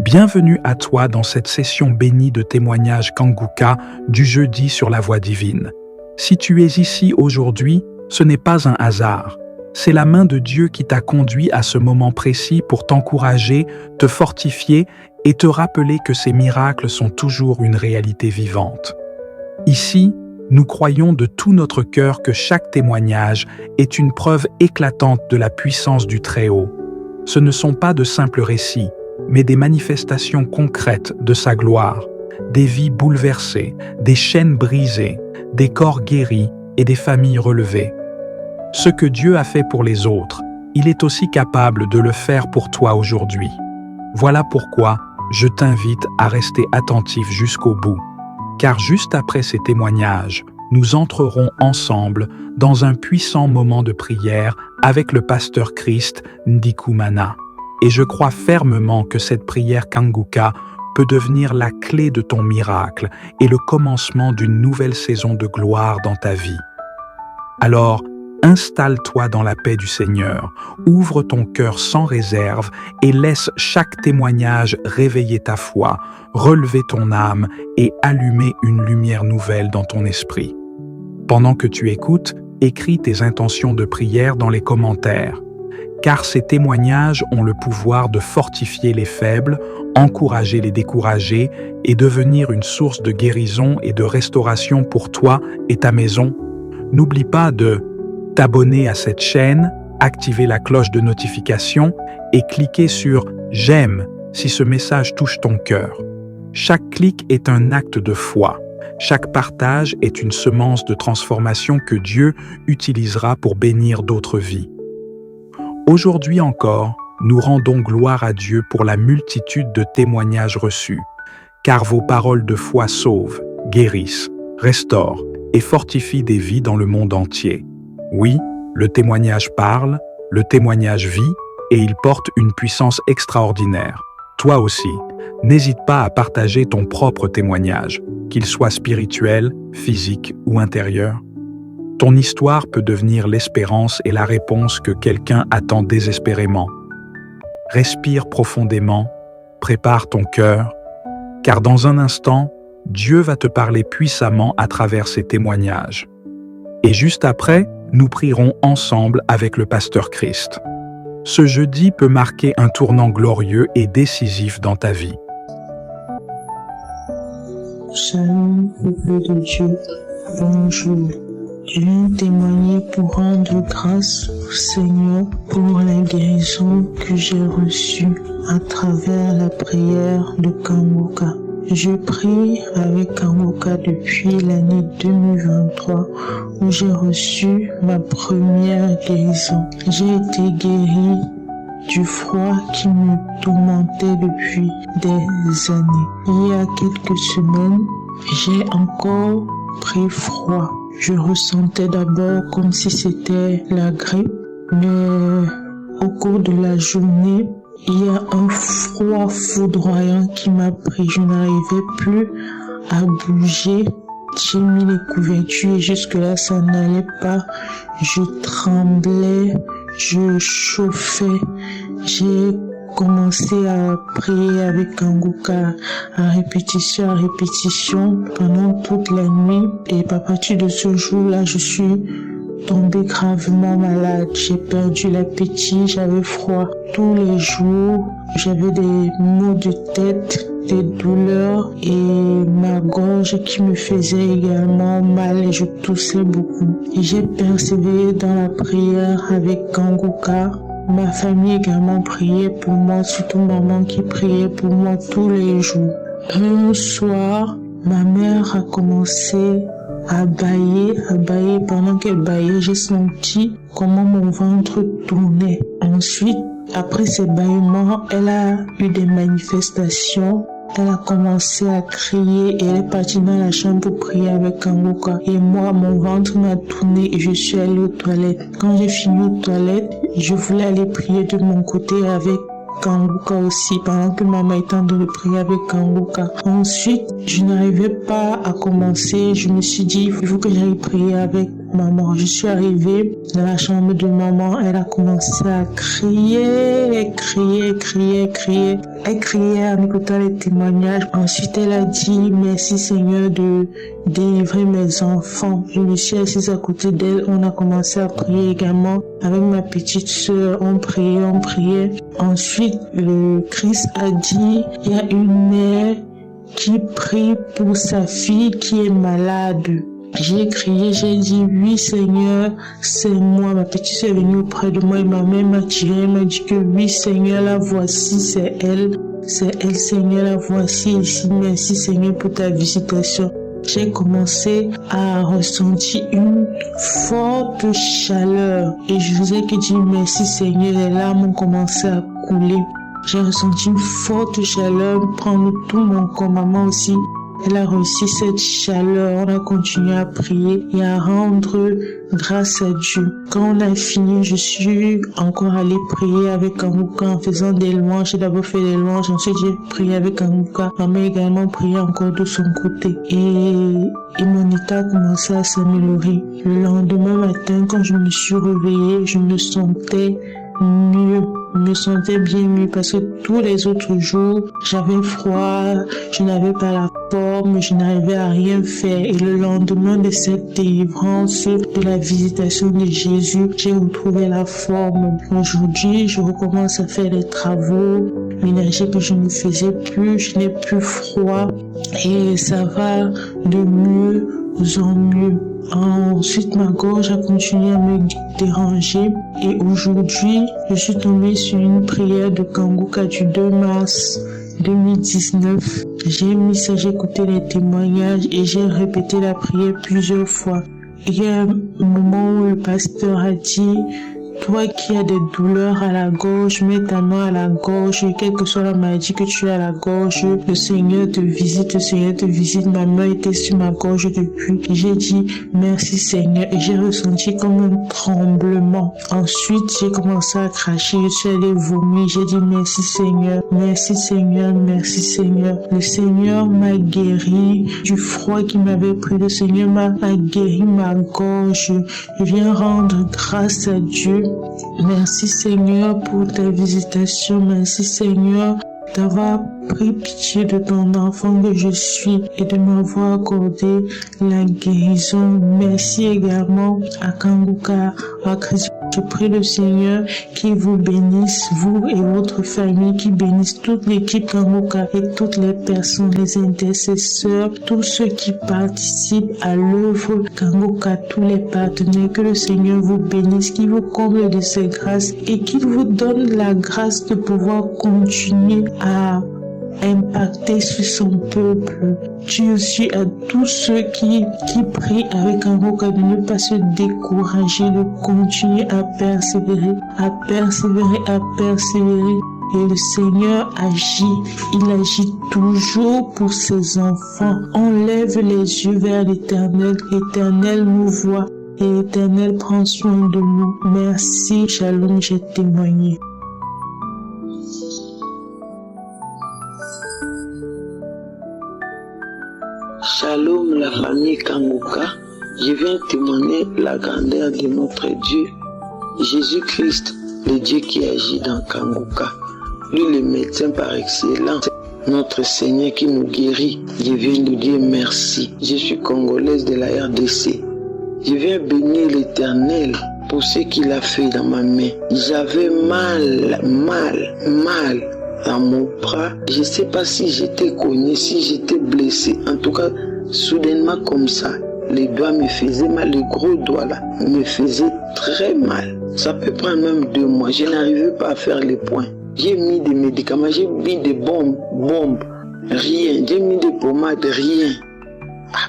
Bienvenue à toi dans cette session bénie de témoignages Kanguka du jeudi sur la voie divine. Si tu es ici aujourd'hui, ce n'est pas un hasard. C'est la main de Dieu qui t'a conduit à ce moment précis pour t'encourager, te fortifier et te rappeler que ces miracles sont toujours une réalité vivante. Ici, nous croyons de tout notre cœur que chaque témoignage est une preuve éclatante de la puissance du Très-Haut. Ce ne sont pas de simples récits, mais des manifestations concrètes de sa gloire, des vies bouleversées, des chaînes brisées, des corps guéris et des familles relevées. Ce que Dieu a fait pour les autres, il est aussi capable de le faire pour toi aujourd'hui. Voilà pourquoi je t'invite à rester attentif jusqu'au bout, car juste après ces témoignages, nous entrerons ensemble dans un puissant moment de prière avec le pasteur Christ Ndikumana. Et je crois fermement que cette prière Kanguka peut devenir la clé de ton miracle et le commencement d'une nouvelle saison de gloire dans ta vie. Alors, installe-toi dans la paix du Seigneur, ouvre ton cœur sans réserve et laisse chaque témoignage réveiller ta foi, relever ton âme et allumer une lumière nouvelle dans ton esprit. Pendant que tu écoutes, écris tes intentions de prière dans les commentaires, car ces témoignages ont le pouvoir de fortifier les faibles, encourager les découragés et devenir une source de guérison et de restauration pour toi et ta maison. N'oublie pas de t'abonner à cette chaîne, activer la cloche de notification et cliquer sur « J'aime » si ce message touche ton cœur. Chaque clic est un acte de foi. Chaque partage est une semence de transformation que Dieu utilisera pour bénir d'autres vies. Aujourd'hui encore, nous rendons gloire à Dieu pour la multitude de témoignages reçus, car vos paroles de foi sauvent, guérissent, restaurent et fortifient des vies dans le monde entier. Oui, le témoignage parle, le témoignage vit et il porte une puissance extraordinaire. Toi aussi, n'hésite pas à partager ton propre témoignage, qu'il soit spirituel, physique ou intérieur. Ton histoire peut devenir l'espérance et la réponse que quelqu'un attend désespérément. Respire profondément, prépare ton cœur, car dans un instant, Dieu va te parler puissamment à travers ces témoignages. Et juste après, nous prierons ensemble avec le pasteur Christ. Ce jeudi peut marquer un tournant glorieux et décisif dans ta vie. Shalom, peuple de Dieu, bonjour. Je viens témoigner pour rendre grâce au Seigneur pour la guérison que j'ai reçue à travers la prière de Kanguka. Je prie avec Kanguka depuis l'année 2023 où j'ai reçu ma première guérison. J'ai été guérie du froid qui me tourmentait depuis des années. Il y a quelques semaines, j'ai encore pris froid. Je ressentais d'abord comme si c'était la grippe, mais au cours de la journée, il y a un froid foudroyant qui m'a pris. Je n'arrivais plus à bouger. J'ai mis les couvertures et jusque-là, ça n'allait pas. Je tremblais, je chauffais. J'ai commencé à prier avec Kanguka à répétition pendant toute la nuit. Et à partir de ce jour-là, je suis tombée gravement malade. J'ai perdu l'appétit, j'avais froid tous les jours. J'avais des maux de tête, des douleurs et ma gorge qui me faisait également mal et je toussais beaucoup. Et j'ai persévéré dans la prière avec Kanguka. Ma famille également priait pour moi, surtout maman qui priait pour moi tous les jours. Un soir, ma mère a commencé à bâiller. Pendant qu'elle bâillait, j'ai senti comment mon ventre tournait. Ensuite, après ces bâillements, elle a eu des manifestations. Elle a commencé à crier et elle est partie dans la chambre pour prier avec Kanguka. Et moi, mon ventre m'a tourné et je suis allée aux toilettes. Quand j'ai fini aux toilettes, je voulais aller prier de mon côté avec Kanguka aussi, pendant que maman était en train de prier avec Kanguka. Ensuite, je n'arrivais pas à commencer. Je me suis dit, il faut que j'aille prier avec maman. Je suis arrivée dans la chambre de maman. Elle a commencé à crier. Elle criait en écoutant les témoignages. Ensuite, elle a dit merci Seigneur de délivrer mes enfants. Je me suis assise à côté d'elle. On a commencé à prier également. Avec ma petite sœur, on priait. Ensuite, le Christ a dit, il y a une mère qui prie pour sa fille qui est malade. J'ai crié, j'ai dit oui Seigneur, c'est moi. Ma petite sœur est venue auprès de moi et ma mère m'a tiré, elle m'a dit que oui Seigneur, la voici, c'est elle Seigneur, la voici ici. Merci Seigneur pour ta visitation. J'ai commencé à ressentir une forte chaleur et je faisais que dire merci Seigneur. Les larmes ont commencé à couler. J'ai ressenti une forte chaleur prendre tout mon corps. Maman aussi, elle a reçu cette chaleur. On a continué à prier et à rendre grâce à Dieu. Quand on a fini, je suis encore allée prier avec Kanguka en faisant des louanges. J'ai d'abord fait des louanges, ensuite j'ai prié avec Kanguka. Maman a également prié encore de son côté. Et mon état a commencé à s'améliorer. Le lendemain matin, quand je me suis réveillée, je me sentais mieux. Je me sentais bien mieux parce que tous les autres jours, j'avais froid, je n'avais pas la forme, je n'arrivais à rien faire. Et le lendemain de cette délivrance, de la visitation de Jésus, j'ai retrouvé la forme. Aujourd'hui, je recommence à faire les travaux, l'énergie que je ne faisais plus, je n'ai plus froid et ça va de mieux en mieux. Ensuite, ma gorge a continué à me déranger et aujourd'hui, je suis tombée sur une prière de Kanguka du 2 mars 2019. J'ai mis ça, j'ai écouté les témoignages et j'ai répété la prière plusieurs fois. Il y a un moment où le pasteur a dit: toi qui as des douleurs à la gorge, mets ta main à la gorge, quelle que soit la maladie que tu as à la gorge, le Seigneur te visite, ma main était sur ma gorge depuis. J'ai dit merci Seigneur et j'ai ressenti comme un tremblement. Ensuite, j'ai commencé à cracher, je suis allée vomir, j'ai dit merci Seigneur, merci Seigneur, merci Seigneur. Le Seigneur m'a guéri du froid qui m'avait pris, le Seigneur m'a guéri ma gorge. Je viens rendre grâce à Dieu. Merci Seigneur pour ta visitation. Merci Seigneur d'avoir pris pitié de ton enfant que je suis et de m'avoir accordé la guérison. Merci également à Kanguka, à Christ. Je prie le Seigneur qui vous bénisse, vous et votre famille, qui bénisse toute l'équipe Kanguka et toutes les personnes, les intercesseurs, tous ceux qui participent à l'œuvre Kanguka, tous les partenaires. Que le Seigneur vous bénisse, qu'il vous comble de ses grâces et qu'il vous donne la grâce de pouvoir continuer à impacter sur son peuple. Dieu aussi à tous ceux qui prient avec Kanguka de ne pas se décourager, de continuer à persévérer. Et le Seigneur agit, il agit toujours pour ses enfants. On lève les yeux vers l'Éternel, l'Éternel nous voit et l'Éternel prend soin de nous. Merci, Shalom, j'ai témoigné. Shalom la famille Kanguka, je viens témoigner la grandeur de notre Dieu, Jésus-Christ, le Dieu qui agit dans Kanguka. Lui le médecin par excellence, notre Seigneur qui nous guérit. Je viens nous dire merci. Je suis congolaise de la RDC. Je viens bénir l'Éternel pour ce qu'il a fait dans ma main. J'avais mal dans mon bras. Je ne sais pas si j'étais cogné, si j'étais blessé. En tout cas, soudainement comme ça, les doigts me faisaient mal. Les gros doigts là me faisaient très mal. Ça peut prendre même 2 mois. Je n'arrivais pas à faire les points. J'ai mis des médicaments, j'ai mis des bombes, rien. J'ai mis des pommades, rien.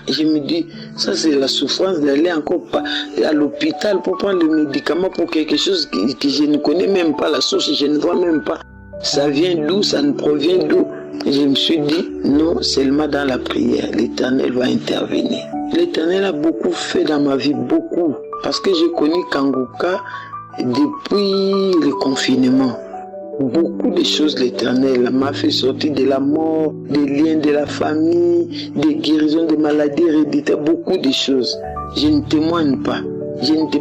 Je me dis, ça c'est la souffrance d'aller encore à l'hôpital pour prendre le médicament pour quelque chose que je ne connais même pas la source, je ne vois même pas. Ça vient d'où, ça ne provient d'où. Je me suis dit, non, seulement dans la prière, l'Éternel va intervenir. L'Éternel a beaucoup fait dans ma vie, beaucoup. Parce que j'ai connu Kanguka depuis le confinement. Beaucoup de choses, l'Éternel m'a fait sortir de la mort, des liens de la famille, des guérisons de maladies héréditaires, beaucoup de choses. Je ne témoigne pas.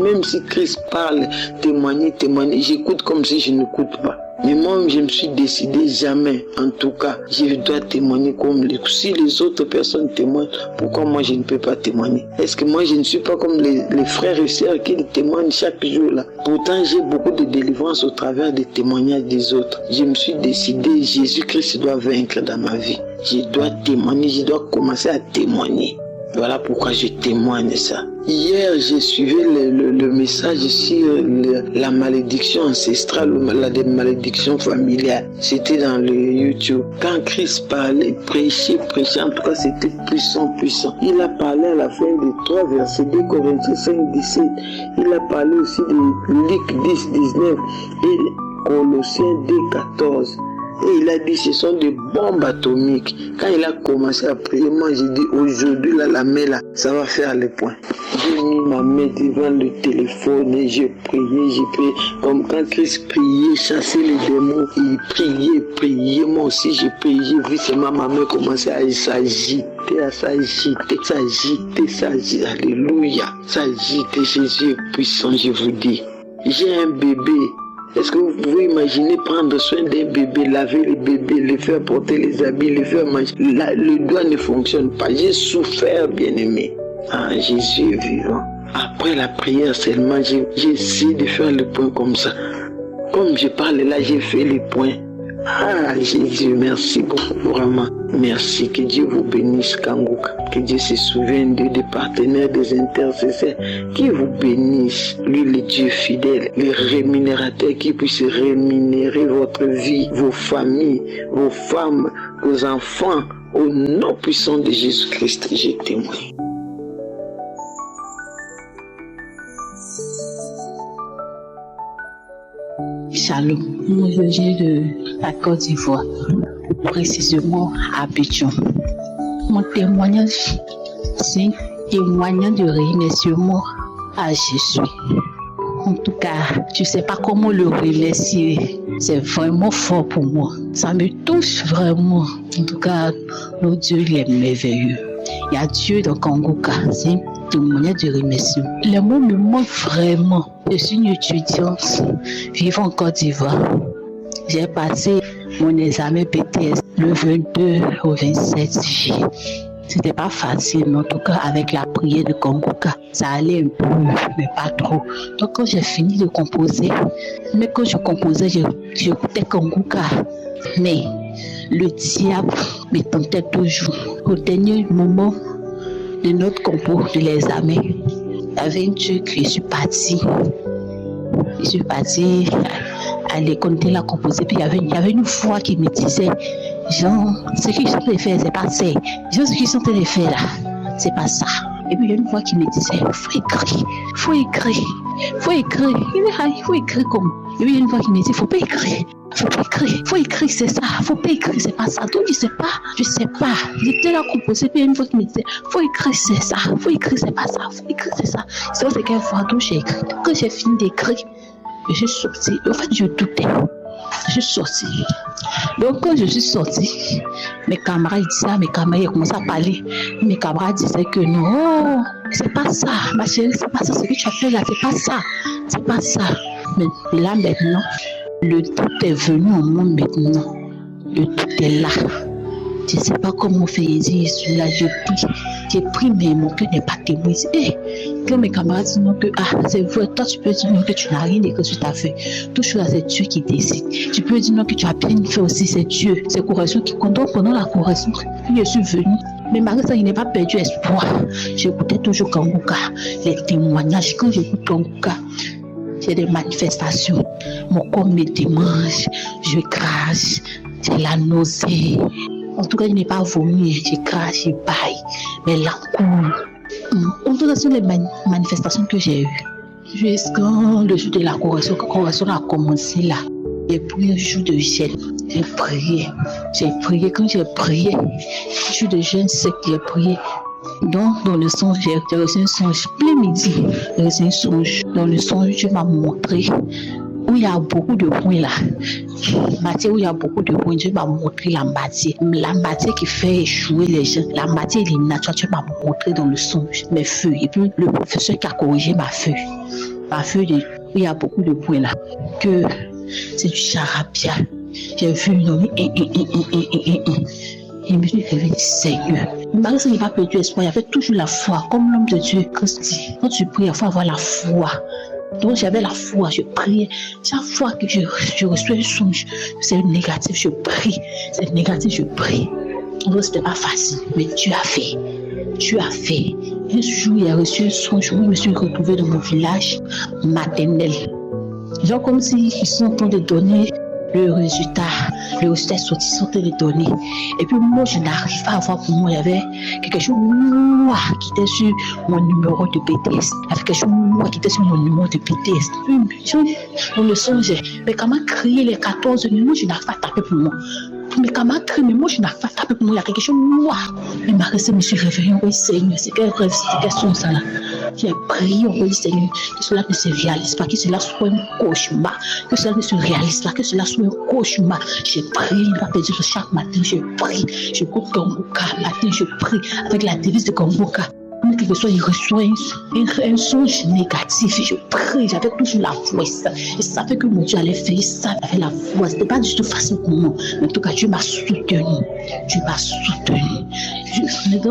Même si Christ parle, témoigner, j'écoute comme si je n'écoute pas. Mais moi, je me suis décidé jamais, en tout cas, je dois témoigner comme si les autres personnes témoignent. Pourquoi moi je ne peux pas témoigner? Est-ce que moi je ne suis pas comme les frères et sœurs qui témoignent chaque jour là? Pourtant, j'ai beaucoup de délivrance au travers des témoignages des autres. Je me suis décidé, Jésus-Christ doit vaincre dans ma vie. Je dois témoigner, je dois commencer à témoigner. Voilà pourquoi je témoigne ça. Hier, j'ai suivi le message sur la malédiction ancestrale ou la malédiction familiale. C'était dans le YouTube. Quand Christ parlait, prêchait, en tout cas c'était puissant. Il a parlé à la fin des 3 versets, 2 Corinthiens 5, 17. Il a parlé aussi de Luc 10, 19 et Colossiens 2, 14. Et il a dit ce sont des bombes atomiques. Quand il a commencé à prier, moi j'ai dit aujourd'hui là, la main là, ça va faire le point. J'ai mis ma main devant le téléphone et j'ai prié. Comme quand Christ priait, chassait les démons, il priait. Moi aussi j'ai prié, j'ai vu seulement ma main commencer à s'agiter. Alléluia. S'agiter, Jésus est puissant, je vous dis. J'ai un bébé. Est-ce que vous pouvez imaginer prendre soin d'un bébé, laver le bébé, le faire porter les habits, le faire manger? Là, le doigt ne fonctionne pas. J'ai souffert, bien-aimé. Ah, Jésus est vivant. Après la prière seulement, j'ai essayé de faire le point comme ça. Comme je parle là, j'ai fait le point. Ah, Jésus, merci beaucoup, vraiment. Merci, que Dieu vous bénisse, Kanguka. Que Dieu se souvienne des partenaires, des intercesseurs, qui vous bénisse. Lui, le Dieu fidèle, le rémunérateur qui puisse rémunérer votre vie, vos familles, vos femmes, vos enfants. Au nom puissant de Jésus-Christ, je témoigne. Shalom, moi je viens de la Côte d'Ivoire, précisément à Abidjan. Mon témoignage, c'est un témoignage de remerciement à Jésus. En tout cas, je ne sais pas comment le remercier. C'est vraiment fort pour moi. Ça me touche vraiment. En tout cas, notre Dieu, il est merveilleux. Il y a Dieu dans Kanguka. C'est un témoignage de remerciement. Les mots me manquent vraiment. Je suis une étudiante vivant en Côte d'Ivoire. J'ai passé mon examen BTS le 22 au 27 juillet. C'était pas facile, mais en tout cas, avec la prière de Kanguka, ça allait un peu, mais pas trop. Donc, quand j'ai fini de composer, mais quand je composais, j'écoutais Kanguka. Mais le diable me tentait toujours. Au dernier moment de notre compo, de l'examen, il y avait un truc, je suis partie à l'école de la composer, puis il y avait une voix qui me disait, genre, ce qu'ils sont en train de faire, c'est pas ça. Genre, ce qu'ils sont en train de faire là, c'est pas ça. Et puis il y a une voix qui me disait, faut écrire. Comme. Et puis il y a une voix qui me dit, faut écrire, c'est ça, faut pas écrire, c'est pas ça. Donc je sais pas. J'étais là composé, puis il y a une voix qui me disait, faut écrire, c'est ça, faut écrire, c'est pas ça, faut écrire, c'est ça. C'est quelle voix dont j'ai écrit. Quand j'ai fini d'écrire, je suis sortie. En fait, je doutais. Je suis sortie. Donc, quand je suis sortie, mes camarades disaient, mes camarades commençaient à parler. Mes camarades disaient que non, c'est pas ça, ma chérie, c'est pas ça, ce que tu as fait là, c'est pas ça. Mais là, maintenant, le doute est venu au monde maintenant. Le doute est là. Je ne sais pas comment faire je suis là, j'ai pris, mais mon cœur n'est pas témoin. Quand mes camarades disent non que c'est vrai, toi tu peux dire non que tu n'as rien et que tu t'as fait. Tout chose là, c'est Dieu qui décide. Tu peux dire non que tu as bien fait aussi, c'est Dieu. C'est correction qui compte. Donc pendant la correction, je suis venue. Mais malgré ça, il n'est pas perdu espoir. J'écoutais toujours Kanguka, les témoignages. Quand j'écoute Kanguka, j'ai des manifestations. Mon corps me démange, je crache, j'ai la nausée. En tout cas, il n'est pas vomi, je crache, je baille, mais là coule. En tout cas, ce sont les manifestations que j'ai eues. Jusqu'à le jour de la correction, quand la correction a commencé là, j'ai pris un jour de jeûne, j'ai prié. Quand j'ai prié, jour de jeûne sec, j'ai prié. Donc, dans le songe, j'ai reçu un songe plein midi. J'ai reçu un songe. Dans le songe, Dieu m'a montré où où il y a beaucoup de bruit là, matière où il y a beaucoup de bruit, Dieu m'a montré la matière qui fait échouer les gens, la matière éliminatoire, Dieu m'a montré dans le songe, mes feuilles. Et puis le professeur qui a corrigé ma feuille où il y a beaucoup de bruit là, que c'est du charabia. J'ai vu une homme, je me suis réveillée, Seigneur. Malgré ça, il n'a pas perdu espoir, il y avait toujours la foi, comme l'homme de Dieu Christ dit. Quand tu pries, il faut avoir la foi. Donc j'avais la foi, je priais. Chaque fois que je reçois un songe, c'est négatif, je prie. C'est négatif, je prie. Donc c'était pas facile, mais Dieu a fait. Dieu a fait. Un jour, il a reçu un songe où je me suis retrouvée dans mon village maternel. Genre comme s'ils sont en train de donner le résultat est sorti, ils sont en train de donner. Et puis moi, je n'arrive pas à voir pour moi, il y avait quelque chose noir qui était sur mon numéro de BTS. Il y avait quelque chose noir qui était sur mon numéro de BTS. On le songeait. Mais comment crier les 14 numéros, je n'arrive pas à taper pour moi. Mes camarades crient, mais moi je n'arrive pas à taper pour moi, il y a quelque chose de noir. Mais Marie, je me suis réveillée, on va Seigneur, c'est quel rêve, c'était quelle chose ça là. J'ai prié, on va Seigneur, que cela ne se réalise pas, que cela soit un cauchemar, que cela ne se réalise pas, que cela soit un cauchemar. J'ai prié, il va dire chaque matin, je prie, je coûte Gomboka, matin je prie, avec la devise de Gomboka. Quelque soit, il reçoit un songe négatif. Je prie, j'avais toujours la foi. Je savais que mon Dieu allait faire ça avec la foi. C'était pas du tout facile pour moi. Mais en tout cas, Dieu m'a soutenu. Dieu m'a soutenu.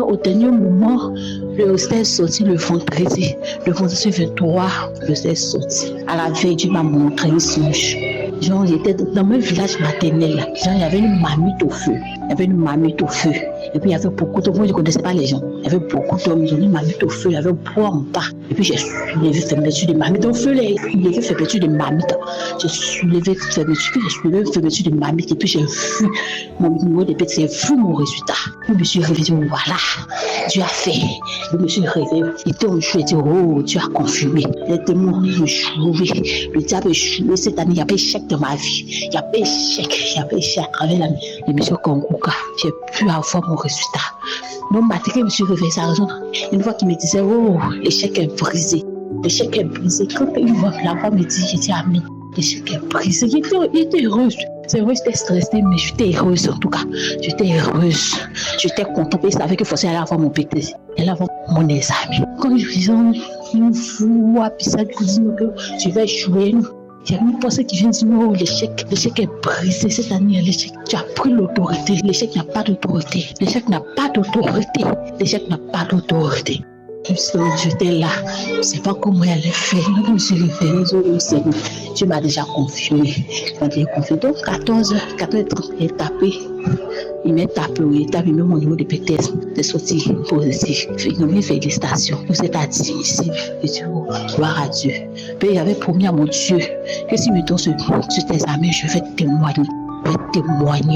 Au dernier moment, le résultat est sorti le vendredi. Le vendredi 23, le résultat est sorti. À la veille, Dieu m'a montré un songe. Genre, j'étais dans mon village maternel. Genre, il y avait une marmite au feu. Et puis, il y avait beaucoup d'hommes. Moi, je ne connaissais pas les gens. Il y avait beaucoup d'hommes. Ils ont mis une marmite au feu. Il y avait un bois en bas. Et puis, j'ai soulevé fermeture des marmites au feu. Il y avait fermeture des marmites. J'ai soulevé fermeture des marmites. Et puis, j'ai vu mon numéro de bête. J'ai vu mon résultat. Je me suis réveillée. Voilà. Dieu a fait. Je me suis réveillée. Et donc, je me suis dit, oh, Dieu a confirmé. Les démons ont échoué. Le diable a échoué. Cette année, il y avait échec dans ma vie. Il y avait échec. À travers l'émission Gomboka. J'ai pu avoir mon résultat. Donc, matin, je me suis réveillée, ça a raison. Une fois qu'il me disait, oh, l'échec est brisé. L'échec est brisé. Quand une fois la voix me dit, j'ai dit, Amen. L'échec est brisé. J'étais heureuse. C'est vrai, j'étais stressée, mais j'étais heureuse en tout cas. J'étais heureuse. J'étais contente. Je savais qu'il fallait aller avoir mon PT. Elle avoir mon examen. Quand je disais, une fois, puis ça, je dis que je vais échouer. Il y a une pensée qui vient dire, oh, l'échec est brisé cette année, l'échec, tu as pris l'autorité, l'échec n'a pas d'autorité, l'échec n'a pas d'autorité. J'étais là, je ne sais pas comment elle allait faire, je me suis réveillée, Dieu m'a déjà confirmé. Donc 14h30, il m'a tapé, il met mon numéro de PTS, c'est sorti positif. Il m'a mis félicitations, vous êtes admissible. Et tu vois, gloire à Dieu. Puis il avait promis à mon Dieu que si me donne cet examen, je vais témoigner.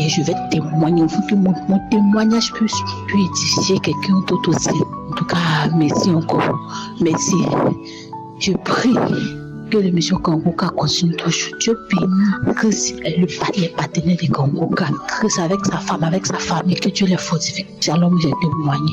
Je vais témoigner. Il faut que mon témoignage puisse édifier quelqu'un d'autre aussi. En tout cas, merci encore. Merci. Je prie que l'émission Gomboka continue toujours. Dieu bénit Chris, les partenaires de Gomboka. Chris avec sa femme, avec sa famille, que Dieu les fortifie. Shalom, j'ai témoigné.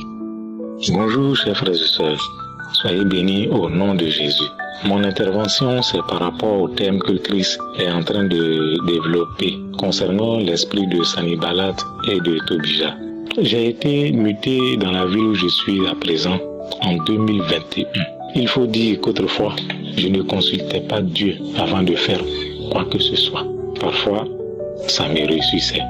Bonjour, chers frères et sœurs. Soyez bénis au nom de Jésus. Mon intervention, c'est par rapport au thème que Christ est en train de développer concernant l'esprit de Sanballat et de Tobija. J'ai été muté dans la ville où je suis à présent en 2021. Il faut dire qu'autrefois, je ne consultais pas Dieu avant de faire quoi que ce soit. Parfois, ça me réussissait,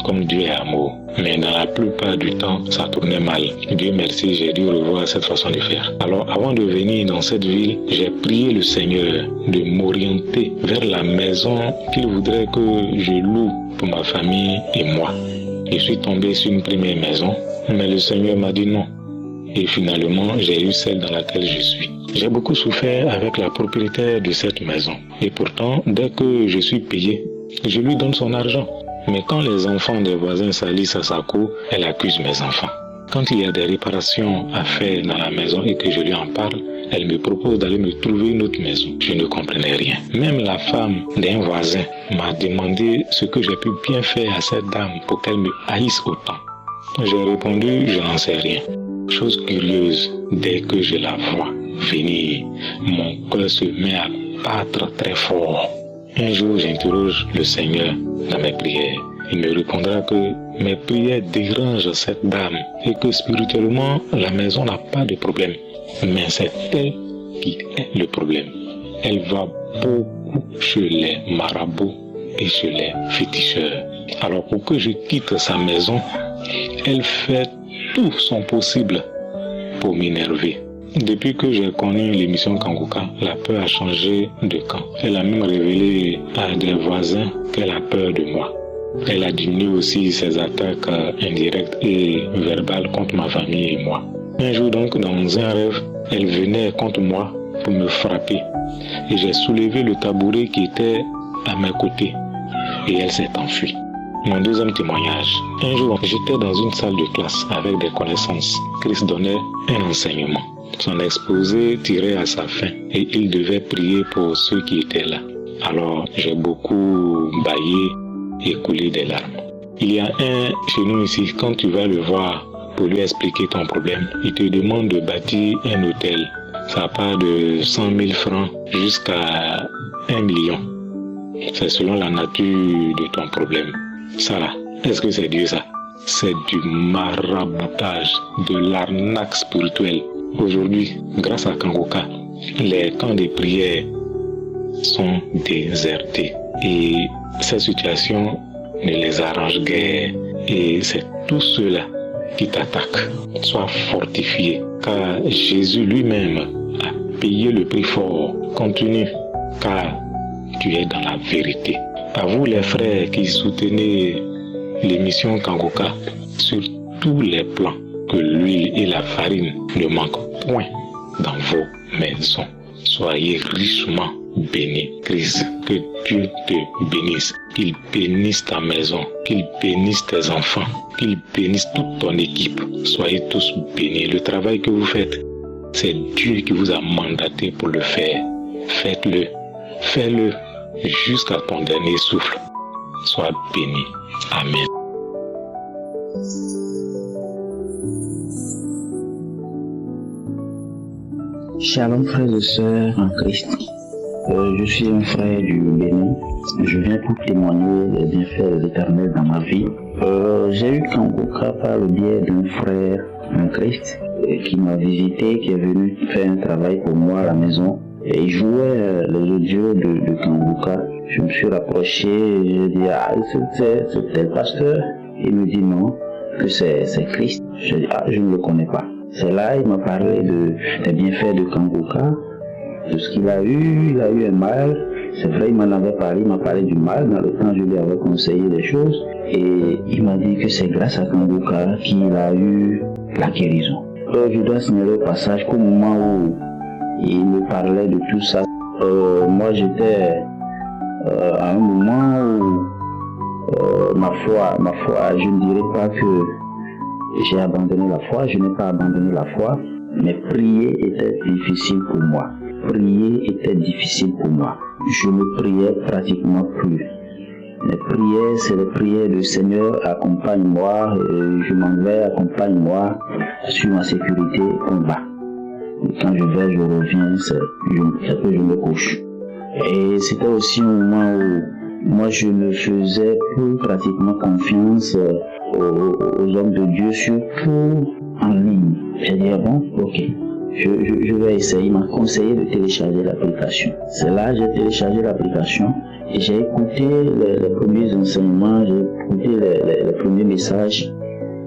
comme Dieu est amour. Mais dans la plupart du temps, ça tournait mal. Dieu merci, j'ai dû revoir cette façon de faire. Alors, avant de venir dans cette ville, j'ai prié le Seigneur de m'orienter vers la maison qu'il voudrait que je loue pour ma famille et moi. Je suis tombé sur une première maison, mais le Seigneur m'a dit non. Et finalement, j'ai eu celle dans laquelle je suis. J'ai beaucoup souffert avec la propriétaire de cette maison. Et pourtant, dès que je suis payé, je lui donne son argent. Mais quand les enfants des voisins salissent à sa cour, elle accuse mes enfants. Quand il y a des réparations à faire dans la maison et que je lui en parle, elle me propose d'aller me trouver une autre maison. Je ne comprenais rien. Même la femme d'un voisin m'a demandé ce que j'ai pu bien faire à cette dame pour qu'elle me haïsse autant. J'ai répondu, je n'en sais rien. Chose curieuse, dès que je la vois venir, mon cœur se met à battre très fort. Un jour, j'interroge le Seigneur dans mes prières. Il me répondra que mes prières dérangent cette dame et que spirituellement, la maison n'a pas de problème. Mais c'est elle qui est le problème. Elle va beaucoup chez les marabouts et chez les féticheurs. Alors pour que je quitte sa maison, elle fait tout son possible pour m'énerver. Depuis que j'ai connu l'émission Kanguka, la peur a changé de camp. Elle a même révélé à des voisins qu'elle a peur de moi. Elle a diminué aussi ses attaques indirectes et verbales contre ma famille et moi. Un jour donc, dans un rêve, elle venait contre moi pour me frapper. Et j'ai soulevé le tabouret qui était à mes côtés. Et elle s'est enfuie. Mon deuxième témoignage. Un jour, j'étais dans une salle de classe avec des connaissances. Christ donnait un enseignement. Son exposé tirait à sa fin et il devait prier pour ceux qui étaient là. Alors, j'ai beaucoup bâillé et coulé des larmes. Il y a un chez nous ici, quand tu vas le voir pour lui expliquer ton problème, il te demande de bâtir un hôtel. Ça part de 100 000 francs jusqu'à 1 million. C'est selon la nature de ton problème. Ça là, est-ce que c'est Dieu ça? C'est du maraboutage, de l'arnaque spirituelle. Aujourd'hui, grâce à Kanguka, les camps de prière sont désertés. Et cette situation ne les arrange guère. Et c'est tout cela qui t'attaque. Sois fortifié, car Jésus lui-même a payé le prix fort. Continue, car tu es dans la vérité. À vous les frères qui soutenez l'émission Kanguka, sur tous les plans, que l'huile et la farine ne manquent point dans vos maisons. Soyez richement bénis. Christ, que Dieu te bénisse. Qu'il bénisse ta maison, qu'il bénisse tes enfants, qu'il bénisse toute ton équipe. Soyez tous bénis. Le travail que vous faites, c'est Dieu qui vous a mandaté pour le faire. Faites-le. Fais-le jusqu'à ton dernier souffle. Sois béni. Amen. Shalom frères et sœurs en Christ. Je suis un frère du Bénin. Je viens pour témoigner des bienfaits de l'Éternel dans ma vie. J'ai eu Kanguka par le biais d'un frère en Christ qui m'a visité, qui est venu faire un travail pour moi à la maison. Et il jouait les audios de Kanguka. Je me suis rapproché et j'ai dit c'est le pasteur. Il me dit non, que c'est Christ. Je dis je ne le connais pas. C'est là il m'a parlé des bienfaits de Kanguka, de ce qu'il a eu. Il a eu un mal. C'est vrai, il m'en avait parlé, il m'a parlé du mal. Dans le temps, je lui avais conseillé des choses. Et il m'a dit que c'est grâce à Kanguka qu'il a eu la guérison. Je dois signaler au passage qu'au moment où il me parlait de tout ça, moi j'étais à un moment où ma foi, je ne dirais pas que j'ai abandonné la foi, je n'ai pas abandonné la foi, mais prier était difficile pour moi. Prier était difficile pour moi. Je ne priais pratiquement plus. Les prières, c'est les prières du Seigneur, accompagne-moi, je m'en vais, accompagne-moi, sur ma sécurité, combat. Quand je vais, je reviens, c'est que je me couche. Et c'était aussi un moment où moi je ne faisais plus pratiquement confiance aux hommes de Dieu, surtout en ligne. J'ai dit bon, ok, je vais essayer. Il m'a conseillé de télécharger l'application. C'est là que j'ai téléchargé l'application et j'ai écouté les premiers enseignements, j'ai écouté les premiers messages.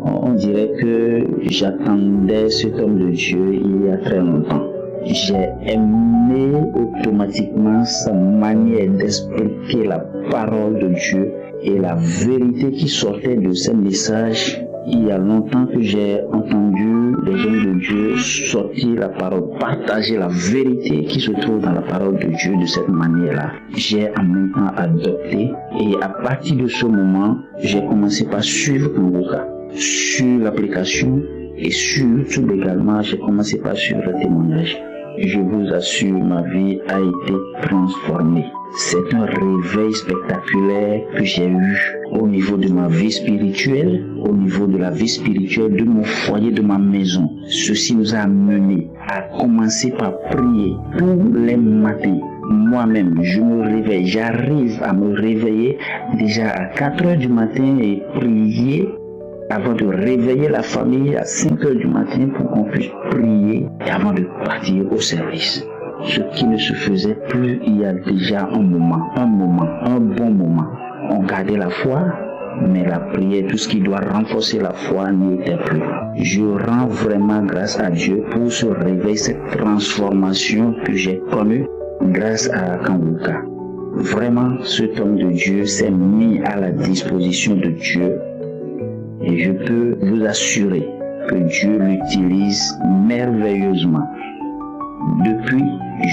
On dirait que j'attendais cet homme de Dieu il y a très longtemps. J'ai aimé automatiquement sa manière d'expliquer la parole de Dieu et la vérité qui sortait de ces messages. Il y a longtemps que j'ai entendu les hommes de Dieu sortir la parole, partager la vérité qui se trouve dans la parole de Dieu de cette manière-là. J'ai en même temps adopté et à partir de ce moment, j'ai commencé par suivre Kanguka sur l'application et sur YouTube également. J'ai commencé par suivre le témoignage. Je vous assure, ma vie a été transformée. C'est un réveil spectaculaire que j'ai eu au niveau de ma vie spirituelle, au niveau de la vie spirituelle de mon foyer, de ma maison. Ceci nous a amené à commencer par prier tous les matins. moi-même, je me réveille, j'arrive à me réveiller déjà à 4 heures du matin et prier avant de réveiller la famille à 5 heures du matin pour qu'on puisse prier et avant de partir au service. Ce qui ne se faisait plus il y a déjà un bon moment. On gardait la foi, mais la prière, tout ce qui doit renforcer la foi n'y était plus. Je rends vraiment grâce à Dieu pour ce réveil, cette transformation que j'ai connue grâce à Kanguka. Vraiment, cet homme de Dieu s'est mis à la disposition de Dieu et je peux vous assurer que Dieu l'utilise merveilleusement. Depuis,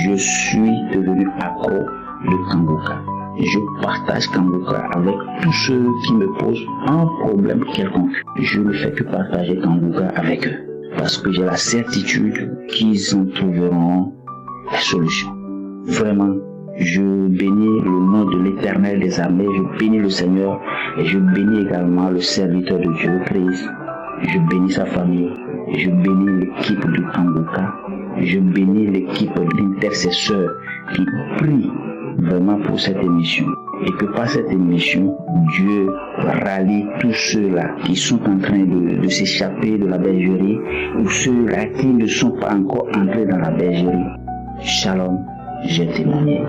je suis devenu accro de Kanguka. Je partage Kanguka avec tous ceux qui me posent un problème quelconque. Je ne fais que partager Kanguka avec eux parce que j'ai la certitude qu'ils en trouveront la solution. Vraiment, je bénis le nom de l'Éternel des armées, je bénis le Seigneur et je bénis également le serviteur de Dieu, Christ. Je bénis sa famille, je bénis l'équipe de Kanguka, je bénis l'équipe d'intercesseurs qui prient vraiment pour cette émission. Et que par cette émission, Dieu rallie tous ceux-là qui sont en train de s'échapper de la bergerie ou ceux-là qui ne sont pas encore entrés dans la bergerie. Shalom, j'ai témoigné.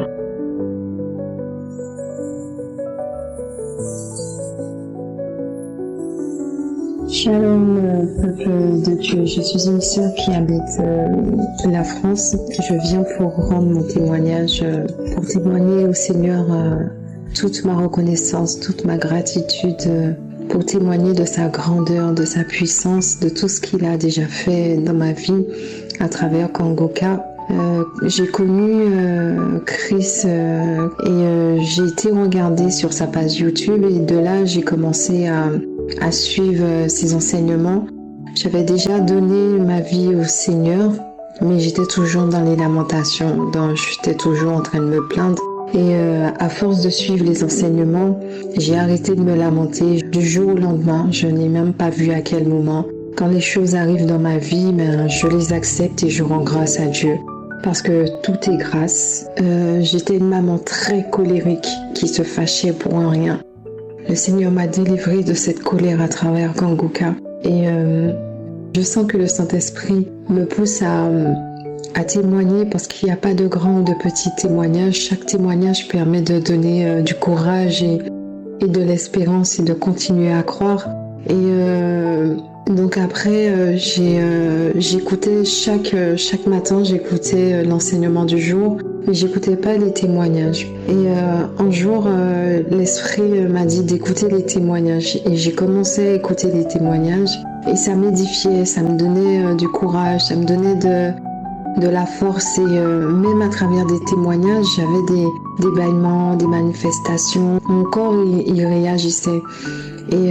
Shalom, peuple de Dieu. Je suis une sœur qui habite la France. Je viens pour rendre mon témoignage, pour témoigner au Seigneur toute ma reconnaissance, toute ma gratitude, pour témoigner de sa grandeur, de sa puissance, de tout ce qu'il a déjà fait dans ma vie à travers Kanguka. J'ai connu Chris et j'ai été regarder sur sa page YouTube et de là j'ai commencé à suivre ses enseignements. J'avais déjà donné ma vie au Seigneur, mais j'étais toujours dans les lamentations, donc j'étais toujours en train de me plaindre. Et à force de suivre les enseignements, j'ai arrêté de me lamenter du jour au lendemain. Je n'ai même pas vu à quel moment. Quand les choses arrivent dans ma vie, je les accepte et je rends grâce à Dieu. Parce que tout est grâce. J'étais une maman très colérique qui se fâchait pour un rien. Le Seigneur m'a délivrée de cette colère à travers Kanguka. Et je sens que le Saint-Esprit me pousse à témoigner parce qu'il n'y a pas de grand ou de petit témoignage. Chaque témoignage permet de donner du courage et de l'espérance et de continuer à croire. Et donc après, j'écoutais chaque matin, j'écoutais l'enseignement du jour, mais j'écoutais pas les témoignages. Et un jour, l'Esprit m'a dit d'écouter les témoignages. Et j'ai commencé à écouter les témoignages. Et ça m'édifiait, ça me donnait du courage, ça me donnait de la force. Et même à travers des témoignages, j'avais des bâillements, des manifestations. Mon corps, il réagissait. Et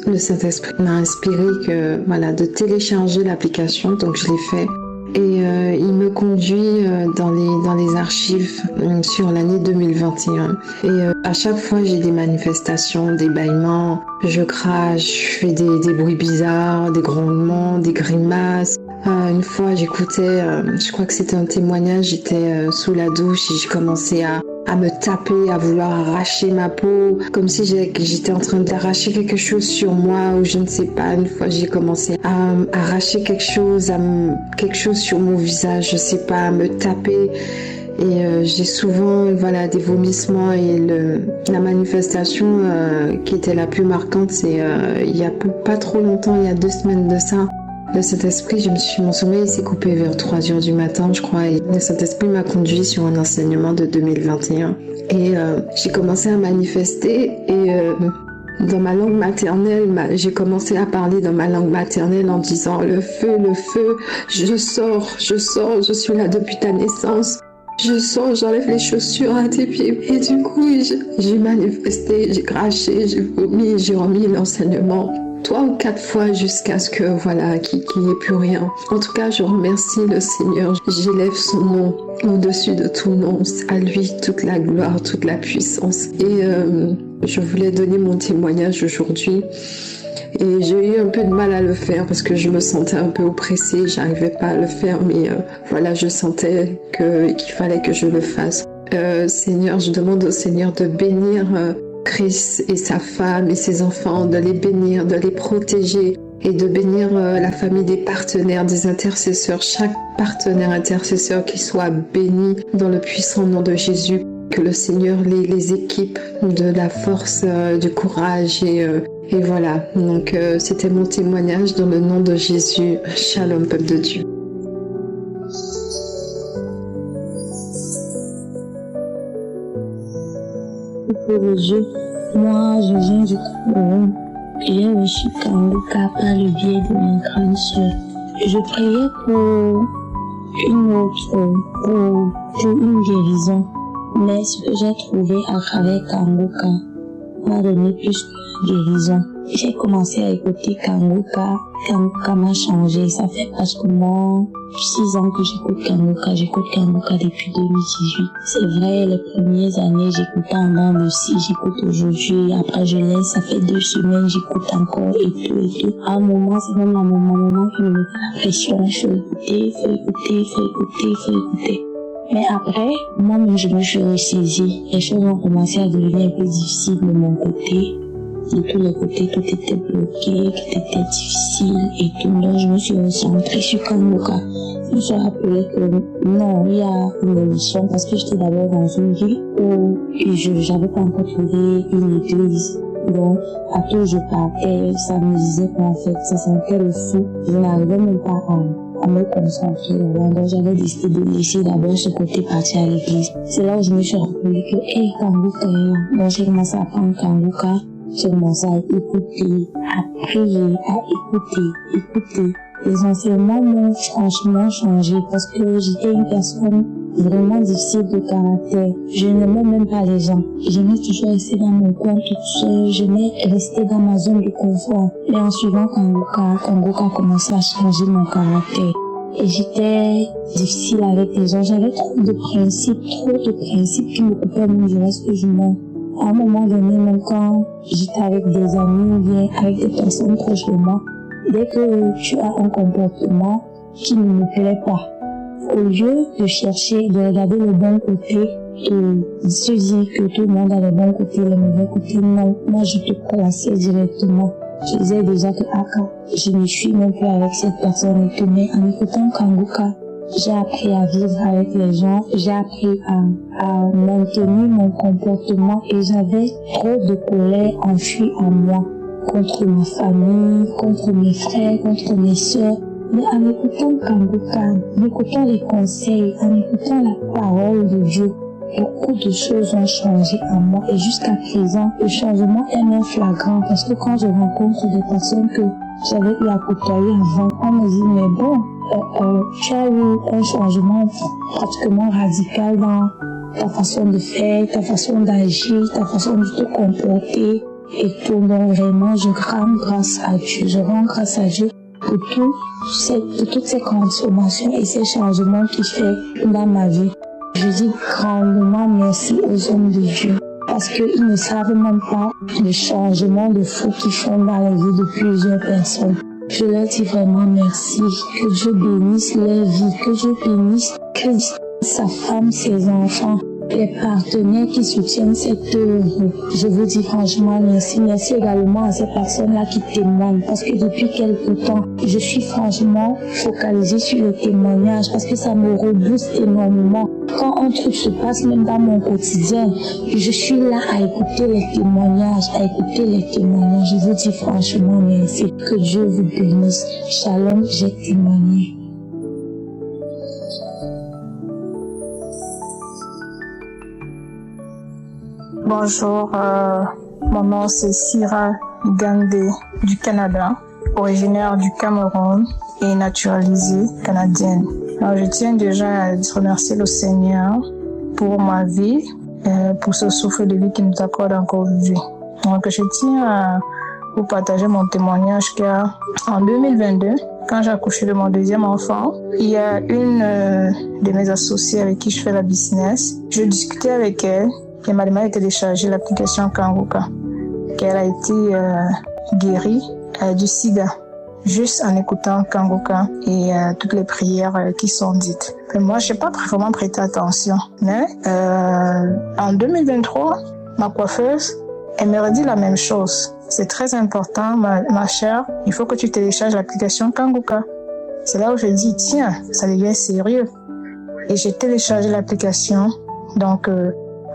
le Saint-Esprit m'a inspiré de télécharger l'application, donc je l'ai fait. Et il me conduit dans les archives sur l'année 2021. Et à chaque fois, j'ai des manifestations, des bâillements, je crache, je fais des bruits bizarres, des grondements, des grimaces. Une fois, j'écoutais, je crois que c'était un témoignage, j'étais sous la douche et j'ai commencé à me taper, à vouloir arracher ma peau, comme si j'étais en train d'arracher quelque chose sur moi ou je ne sais pas. Une fois, j'ai commencé à arracher quelque chose sur mon visage, je sais pas, à me taper. Et j'ai souvent des vomissements et la manifestation qui était la plus marquante, c'est il y a pas trop longtemps, il y a 2 semaines de ça. Le Saint-Esprit, mon sommeil s'est coupé vers 3 heures du matin, je crois, et le Saint-Esprit m'a conduit sur un enseignement de 2021. Et j'ai commencé à manifester et dans ma langue maternelle, j'ai commencé à parler dans ma langue maternelle en disant le feu, je sors, je suis là depuis ta naissance. Je sors, j'enlève les chaussures à tes pieds. Et du coup, j'ai manifesté, j'ai craché, j'ai vomi, j'ai remis l'enseignement 3 ou 4 fois jusqu'à ce que, qu'il n'y ait plus rien. En tout cas, je remercie le Seigneur. J'élève son nom au-dessus de tout nom. À lui, toute la gloire, toute la puissance. Et je voulais donner mon témoignage aujourd'hui. Et j'ai eu un peu de mal à le faire parce que je me sentais un peu oppressée, j'arrivais pas à le faire, mais voilà, je sentais qu'il fallait que je le fasse. Seigneur, je demande au Seigneur de bénir Chris et sa femme et ses enfants, de les bénir, de les protéger et de bénir la famille des partenaires, des intercesseurs, chaque partenaire intercesseur qui soit béni dans le puissant nom de Jésus. Que le Seigneur les équipe de la force, du courage et voilà. Donc c'était mon témoignage dans le nom de Jésus. Shalom, peuple de Dieu. Peuple de Dieu, moi je viens du Cameroun. J'ai reçu Kanguka par le biais de ma grande sœur. Je priais pour une guérison. Mais ce que j'ai trouvé à travers Kanguka m'a donné plus que guérison. J'ai commencé à écouter Kanguka. Kanguka m'a changé. Ça fait presque 6 ans que j'écoute Kanguka. J'écoute Kanguka depuis 2018. C'est vrai, les premières années, j'écoutais en dents de scie, j'écoute aujourd'hui. Après, je laisse. Ça fait 2 semaines, j'écoute encore et tout. À un moment, c'est même à mon maman qui me mettait la pression. Il faut écouter. Mais après, moi-même, je me suis ressaisie. Les choses ont commencé à devenir un peu difficiles de mon côté. De tous les côtés, tout était bloqué, tout était difficile et tout. Donc, je me suis recentrée sur Kanguka. Je me suis rappelé que non, il y a une émission parce que j'étais d'abord dans une ville où je n'avais pas encore trouvé une église. Donc, à tout je partais, ça me disait qu'en fait, ça sentait le fou. Je n'arrivais même pas à me concentrer. Donc, j'avais décidé de laisser d'abord ce côté partir à l'église. C'est là où je me suis rappelé que, Kanguka est là. Donc, j'ai commencé à prendre Kanguka. J'ai commencé à écouter, à prier, à écouter. Les enseignements m'ont franchement changé parce que j'étais une personne vraiment difficile de caractère. Je n'aimais même pas les gens. J'aimais toujours rester dans mon coin toute seule. J'aimais rester dans ma zone de confort. Mais en suivant Kanguka a commencé à changer mon caractère. Et j'étais difficile avec les gens. J'avais trop de principes qui me coupaient même du reste du monde. À un moment donné, même quand j'étais avec des amis ou bien avec des personnes proches de moi, dès que tu as un comportement qui ne me plaît pas, au lieu de chercher, de regarder le bon côté et se dire que tout le monde a le bon côté, le mauvais côté, non, moi je te classais directement. Je disais déjà que je ne suis même plus avec cette personne et tout, mais en écoutant Kanguka, j'ai appris à vivre avec les gens, j'ai appris à maintenir mon comportement et j'avais trop de colère enfuie en moi contre ma famille, contre mes frères, contre mes sœurs. Mais en écoutant Kanguka, en écoutant les conseils, en écoutant la parole de Dieu, beaucoup de choses ont changé en moi et jusqu'à présent, le changement est même flagrant parce que quand je rencontre des personnes que j'avais eu à côtoyer avant, on me dit mais bon, tu as eu un changement pratiquement radical dans ta façon de faire, ta façon d'agir, ta façon de te comporter et tout. Donc vraiment, je rends grâce à Dieu. Je rends grâce à Dieu pour toutes ces transformations et ces changements qu'il fait dans ma vie. Je dis grandement merci aux hommes de Dieu parce qu'ils ne savent même pas le changement de fou qu'ils font dans la vie de plusieurs personnes. Je leur dis vraiment merci, que Dieu bénisse leur vie, que Dieu bénisse Christ, sa femme, ses enfants, les partenaires qui soutiennent cette œuvre. Je vous dis franchement merci. Merci également à ces personnes-là qui témoignent parce que depuis quelque temps, je suis franchement focalisée sur le témoignage parce que ça me rebooste énormément. Quand un truc se passe même dans mon quotidien, je suis là à écouter les témoignages, Je vous dis franchement merci. Que Dieu vous bénisse. Shalom, j'ai témoigné. Bonjour, mon nom c'est Sira Gandé du Canada, originaire du Cameroun et naturalisée canadienne. Alors, je tiens déjà à remercier le Seigneur pour ma vie, pour ce souffle de vie qu'il nous accorde encore aujourd'hui. Donc je tiens à vous partager mon témoignage car en 2022, quand j'ai accouché de mon deuxième enfant, il y a une de mes associées avec qui je fais la business. Je discutais avec elle. Elle m'a demandé de télécharger l'application Kanguka, qu'elle a été guérie du sida, juste en écoutant Kanguka et toutes les prières qui sont dites. Et moi, j'ai pas vraiment prêté attention. Mais en 2023, ma coiffeuse, elle me redit la même chose. C'est très important, ma chère, il faut que tu télécharges l'application Kanguka. C'est là où je dis, tiens, ça devient sérieux. Et j'ai téléchargé l'application. Donc,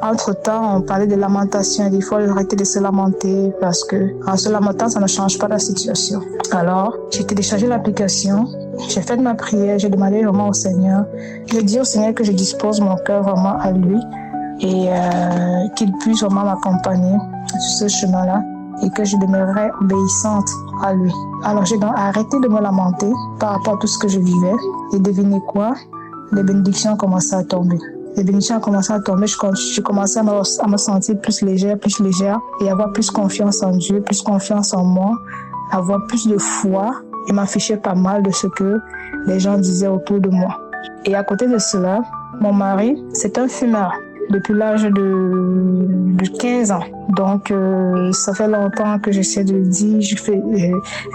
entre-temps, on parlait de lamentation. Des fois, j'arrêtais de se lamenter parce que en se lamentant, ça ne change pas la situation. Alors, j'ai téléchargé l'application. J'ai fait ma prière. J'ai demandé vraiment au Seigneur. Je dis au Seigneur que je dispose mon cœur vraiment à lui et qu'il puisse vraiment m'accompagner sur ce chemin-là et que je demeurerai obéissante à lui. Alors, j'ai donc arrêté de me lamenter par rapport à tout ce que je vivais. Et devinez quoi? Les bénédictions commençaient à tomber. Les bénédictions ont commencé à tomber, je commençais à me sentir plus légère et avoir plus confiance en Dieu, plus confiance en moi, avoir plus de foi et m'afficher pas mal de ce que les gens disaient autour de moi. Et à côté de cela, mon mari, c'est un fumeur depuis l'âge de 15 ans. Donc, ça fait longtemps que j'essaie de le dire,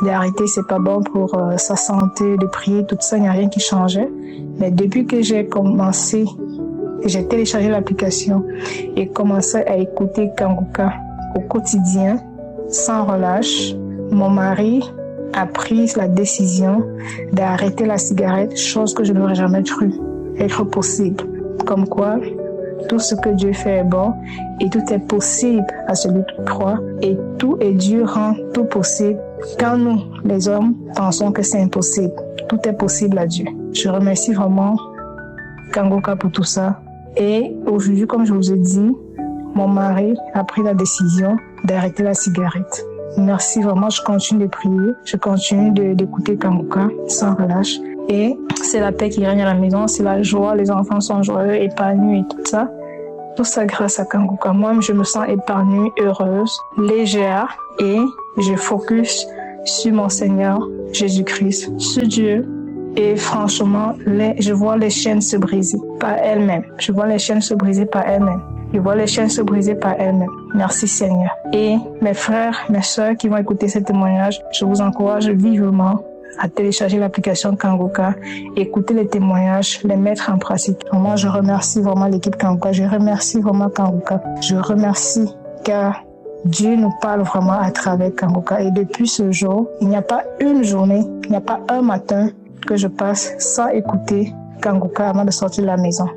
d'arrêter, c'est pas bon pour sa santé, de prier, tout ça, il n'y a rien qui changeait. Mais depuis que j'ai commencé, j'ai téléchargé l'application et commencé à écouter Kanguka au quotidien, sans relâche, mon mari a pris la décision d'arrêter la cigarette, chose que je n'aurais jamais cru être possible. Comme quoi, tout ce que Dieu fait est bon et tout est possible à celui qui croit et tout est Dieu rend tout possible quand nous, les hommes, pensons que c'est impossible. Tout est possible à Dieu. Je remercie vraiment Kanguka pour tout ça. Et aujourd'hui, comme je vous ai dit, mon mari a pris la décision d'arrêter la cigarette. Merci vraiment, je continue de prier, je continue d'écouter Kanguka sans relâche. Et c'est la paix qui règne à la maison, c'est la joie, les enfants sont joyeux, épanouis et tout ça. Tout ça grâce à Kanguka. Moi, je me sens épanouie, heureuse, légère et je focus sur mon Seigneur Jésus-Christ, sur Dieu. Et franchement, je vois les chaînes se briser par elles-mêmes. Je vois les chaînes se briser par elles-mêmes. Je vois les chaînes se briser par elles-mêmes. Merci Seigneur. Et mes frères, mes sœurs qui vont écouter ce témoignage, je vous encourage vivement à télécharger l'application Kanguka, écouter les témoignages, les mettre en pratique. Moi, je remercie vraiment l'équipe Kanguka. Je remercie vraiment Kanguka. Je remercie car Dieu nous parle vraiment à travers Kanguka. Et depuis ce jour, il n'y a pas une journée, il n'y a pas un matin que je passe sans écouter Kanguka avant de sortir de la maison.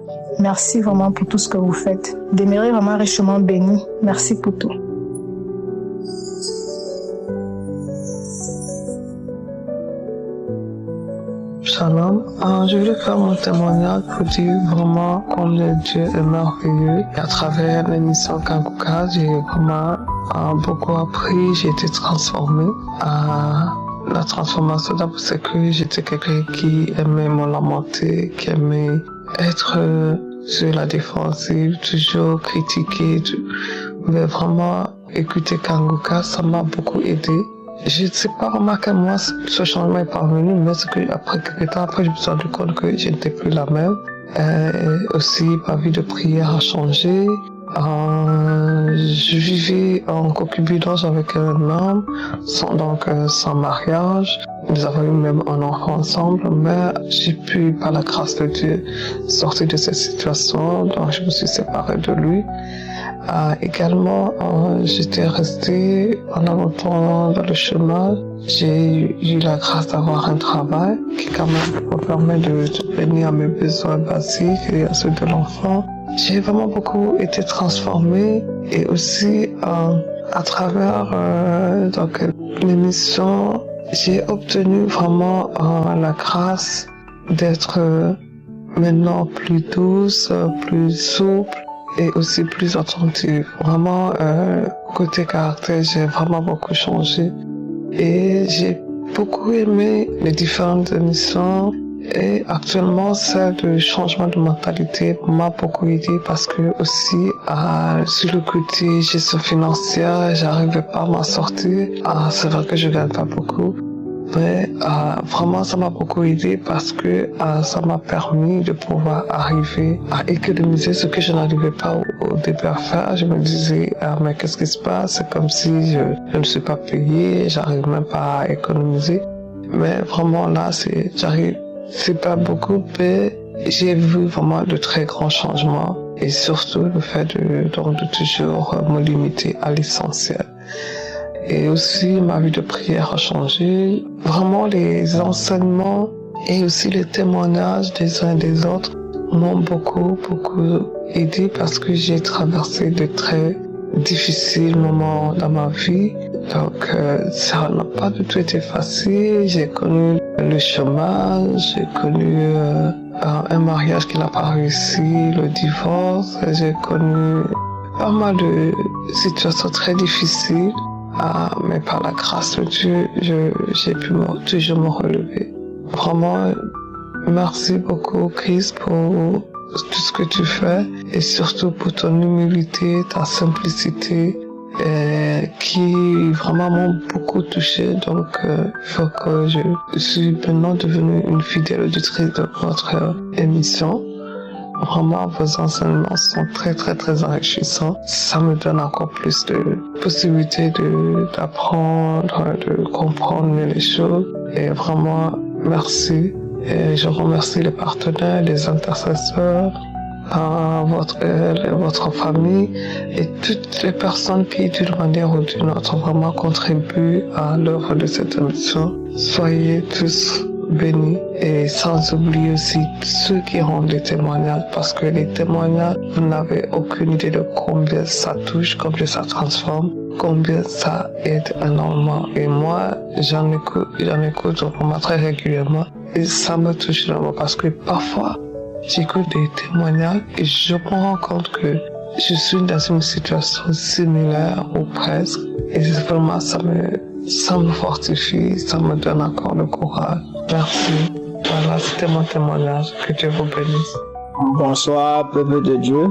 Merci vraiment pour tout ce que vous faites. Demeurez vraiment richement bénis. Merci pour tout. Shalom. Je voulais faire mon témoignage pour dire vraiment combien Dieu est merveilleux. Et à travers l'émission Kanguka, j'ai vraiment beaucoup appris, j'ai été transformée. La transformation d'abord, c'est que j'étais quelqu'un qui aimait me lamenter, qui aimait être sur la défensive, toujours critiquer. Mais vraiment, écouter Kanguka, ça m'a beaucoup aidé. Je ne sais pas vraiment à quel moment ce changement est parvenu, mais c'est que après quelques temps, après, je me suis rendu compte que je n'étais plus la même. Aussi, ma vie de prière a changé. Je vivais en concubinage avec un homme, sans mariage. Nous avons eu même un enfant ensemble, mais j'ai pu, par la grâce de Dieu, sortir de cette situation. Donc, je me suis séparée de lui. Également, j'étais restée pendant longtemps dans le chemin. J'ai eu la grâce d'avoir un travail qui quand même me permet de venir à mes besoins basiques et à ceux de l'enfant. J'ai vraiment beaucoup été transformée et aussi à travers l'émission, j'ai obtenu vraiment la grâce d'être maintenant plus douce, plus souple et aussi plus attentive. Vraiment, côté caractère, j'ai vraiment beaucoup changé et j'ai beaucoup aimé les différentes émissions. Et actuellement, celle de changement de mentalité m'a beaucoup aidé parce que aussi, sur le côté gestion financière, j'arrivais pas à m'en sortir. C'est vrai que je gagne pas beaucoup. Mais vraiment, ça m'a beaucoup aidé parce que ça m'a permis de pouvoir arriver à économiser ce que je n'arrivais pas au début à faire. Je me disais, mais qu'est-ce qui se passe? C'est comme si je ne suis pas payé, j'arrive même pas à économiser. Mais vraiment là, c'est pas beaucoup, mais j'ai vu vraiment de très grands changements et surtout le fait de toujours me limiter à l'essentiel. Et aussi, ma vie de prière a changé. Vraiment, les enseignements et aussi les témoignages des uns et des autres m'ont beaucoup aidé parce que j'ai traversé de très difficiles moments dans ma vie. Donc, ça n'a pas du tout été facile. J'ai connu le chômage, j'ai connu un mariage qui n'a pas réussi, le divorce. J'ai connu pas mal de situations très difficiles. Mais par la grâce de Dieu, j'ai pu toujours me relever. Vraiment, merci beaucoup, Chris, pour tout ce que tu fais et surtout pour ton humilité, ta simplicité qui vraiment m'ont beaucoup touché. Donc, il faut que je suis maintenant devenue une fidèle auditrice de votre émission. Vraiment, vos enseignements sont très enrichissants. Ça me donne encore plus de possibilités d'apprendre, de comprendre mieux les choses. Et vraiment, merci. Et je remercie les partenaires, les intercesseurs, votre famille et toutes les personnes qui, d'une manière ou d'une autre, vraiment contribuent à l'œuvre de cette émission. Soyez tous bénis et sans oublier aussi ceux qui rendent des témoignages parce que les témoignages, vous n'avez aucune idée de combien ça touche, combien ça transforme, combien ça aide énormément. Et moi, j'en écoute vraiment très régulièrement et ça me touche énormément parce que parfois, j'écoute des témoignages et je me rends compte que je suis dans une situation similaire ou presque et vraiment ça me fortifie, ça me donne encore le courage. Merci. Voilà, c'était mon témoignage. Que Dieu vous bénisse. Bonsoir, peuple de Dieu.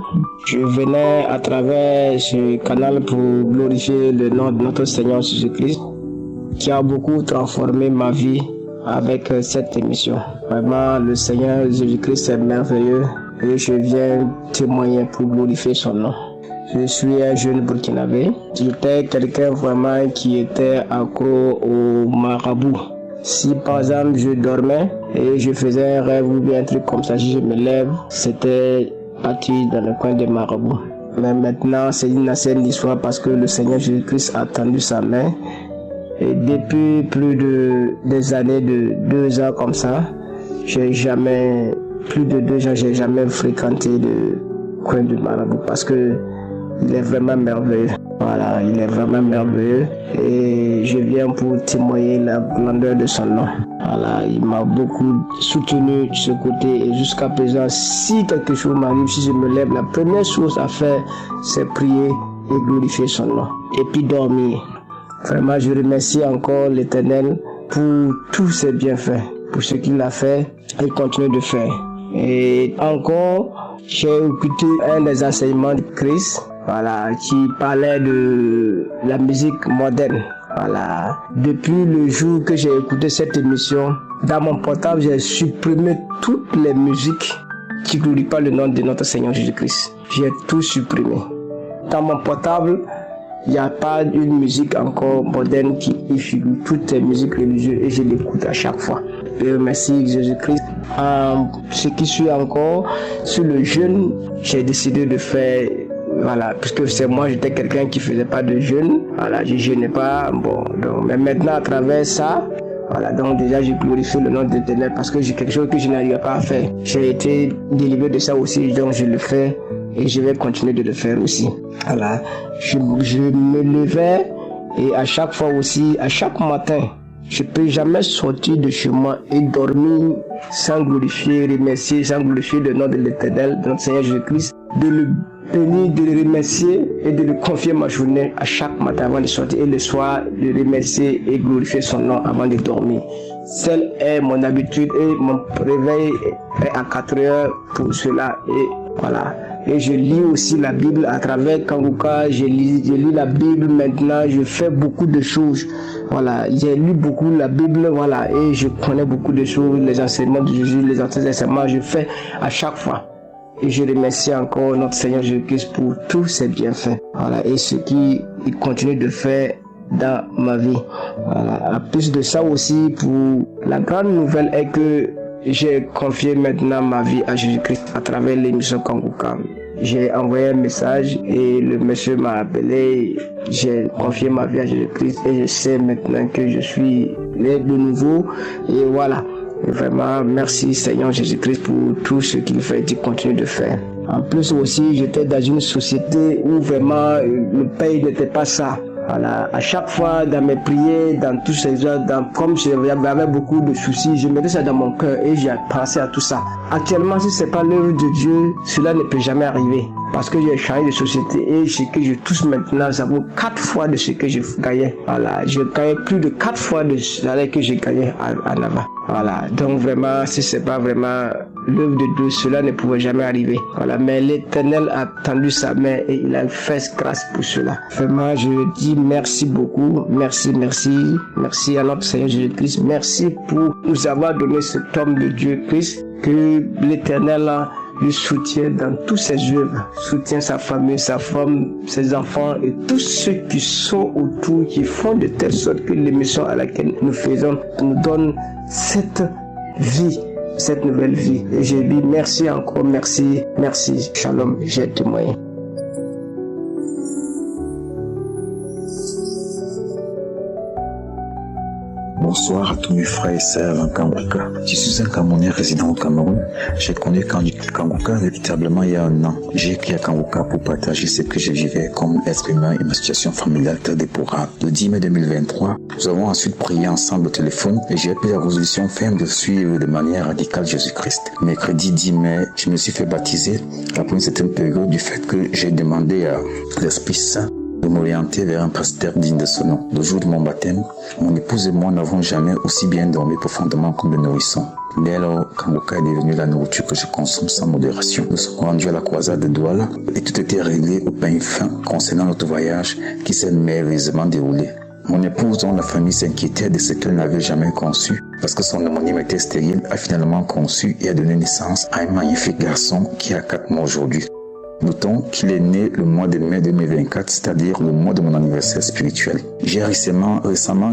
Je venais à travers ce canal pour glorifier le nom de notre Seigneur Jésus-Christ, qui a beaucoup transformé ma vie avec cette émission. Vraiment, le Seigneur Jésus-Christ est merveilleux et je viens témoigner pour glorifier son nom. Je suis un jeune Burkinabé. J'étais quelqu'un vraiment qui était accro au marabout. Si par exemple je dormais et je faisais un rêve ou bien un truc comme ça, si je me lève, c'était parti dans le coin des marabouts. Mais maintenant, c'est une ancienne histoire parce que le Seigneur Jésus-Christ a tendu sa main. Et depuis plus des années, de 2 ans comme ça, j'ai jamais fréquenté le coin du marabout parce que il est vraiment merveilleux. Voilà, il est vraiment merveilleux et je viens pour témoigner la grandeur de son nom. Voilà, il m'a beaucoup soutenu de ce côté et jusqu'à présent, si quelque chose m'arrive, si je me lève, la première chose à faire, c'est prier et glorifier son nom. Et puis dormir. Vraiment, je remercie encore l'Éternel pour tous ses bienfaits, pour ce qu'il a fait et continue de faire. Et encore, j'ai écouté un des enseignements de Christ, voilà, qui parlait de la musique moderne. Voilà. Depuis le jour que j'ai écouté cette émission, dans mon portable, j'ai supprimé toutes les musiques qui ne glorifient pas le nom de notre Seigneur Jésus-Christ. J'ai tout supprimé. Dans mon portable, il n'y a pas une musique encore moderne qui figure. Toutes les musiques religieuses et je l'écoute à chaque fois. Je remercie Jésus-Christ. Ce qui suit encore, sur le jeûne, j'ai décidé de faire, voilà, puisque c'est moi, j'étais quelqu'un qui faisait pas de jeûne. Voilà, je jeûnais pas. Bon, donc, mais maintenant, à travers ça, voilà, donc déjà, je glorifie le nom de l'Éternel parce que j'ai quelque chose que je n'arrivais pas à faire. J'ai été délivré de ça aussi, donc je le fais et je vais continuer de le faire aussi. Voilà, je me levais et à chaque fois aussi, à chaque matin, je ne peux jamais sortir de chez moi et dormir sans glorifier, remercier, sans glorifier le nom de l'Éternel, de notre Seigneur Jésus-Christ, de le bénir, de le remercier et de le confier ma journée à chaque matin avant de sortir et le soir, de remercier et glorifier son nom avant de dormir. Celle est mon habitude et mon réveil est à 4 heures pour cela et voilà. Et je lis aussi la Bible à travers Kanguka. Je lis la Bible maintenant. Je fais beaucoup de choses. Voilà, j'ai lu beaucoup la Bible, voilà, et je connais beaucoup de choses, les enseignements de Jésus, les enseignements, je fais à chaque fois. Et je remercie encore notre Seigneur Jésus-Christ pour tous ses bienfaits. Voilà, et ce qu'il continue de faire dans ma vie. Voilà. En plus de ça aussi, pour la grande nouvelle est que j'ai confié maintenant ma vie à Jésus-Christ à travers l'émission Kanguka. J'ai envoyé un message et le monsieur m'a appelé. J'ai confié ma vie à Jésus-Christ et je sais maintenant que je suis né de nouveau. Et voilà. Et vraiment, merci Seigneur Jésus-Christ pour tout ce qu'il fait et qu'il continue de faire. En plus aussi, j'étais dans une société où vraiment le pays n'était pas ça. Voilà, à chaque fois dans mes prières, dans tous ces jours, comme j'avais beaucoup de soucis, je mettais ça dans mon cœur et j'ai pensé à tout ça. Actuellement, si ce n'est pas l'œuvre de Dieu, cela ne peut jamais arriver. Parce que j'ai changé de société et ce que je touche maintenant, ça vaut 4 fois de ce que je gagnais. Voilà, je gagnais plus de 4 fois de salaire que j'ai gagné en avant. Voilà, donc vraiment, si ce n'est pas vraiment l'œuvre de Dieu, cela ne pouvait jamais arriver. Voilà, mais l'Éternel a tendu sa main et il a fait grâce pour cela. Vraiment, je dis merci beaucoup, merci à notre Seigneur Jésus-Christ, merci pour nous avoir donné cet homme de Dieu Christ, que l'Éternel le soutient dans toutes ses œuvres, soutient sa famille, sa femme, ses enfants et tous ceux qui sont autour, qui font de telle sorte que l'émission à laquelle nous faisons nous donne cette vie, cette nouvelle vie. Et je dis merci encore, merci, shalom, j'ai témoigné. Bonsoir à tous mes frères et sœurs en Kanguka. Je suis un Camerounais résident au Cameroun. J'ai connu Kanguka véritablement il y a 1 an. J'ai écrit à Kanguka pour partager ce que je vivais comme être humain et ma situation familiale très déplorable. Le 10 mai 2023, nous avons ensuite prié ensemble au téléphone et j'ai pris la résolution ferme de suivre de manière radicale Jésus-Christ. Mercredi 10 mai, je me suis fait baptiser après une certaine période du fait que j'ai demandé à l'Esprit Saint de m'orienter vers un pasteur digne de ce nom. Le jour de mon baptême, mon épouse et moi n'avons jamais aussi bien dormi profondément comme le nourrisson. Dès lors, Kanguka est devenu la nourriture que je consomme sans modération. Nous sommes rendus à la croisade de Douala et tout était réglé au pain fin concernant notre voyage qui s'est merveilleusement déroulé. Mon épouse, dont la famille s'inquiétait de ce qu'elle n'avait jamais conçu, parce que son homonyme était stérile, a finalement conçu et a donné naissance à un magnifique garçon qui a 4 mois aujourd'hui. Notons qu'il est né le mois de mai 2024, c'est-à-dire le mois de mon anniversaire spirituel. J'ai récemment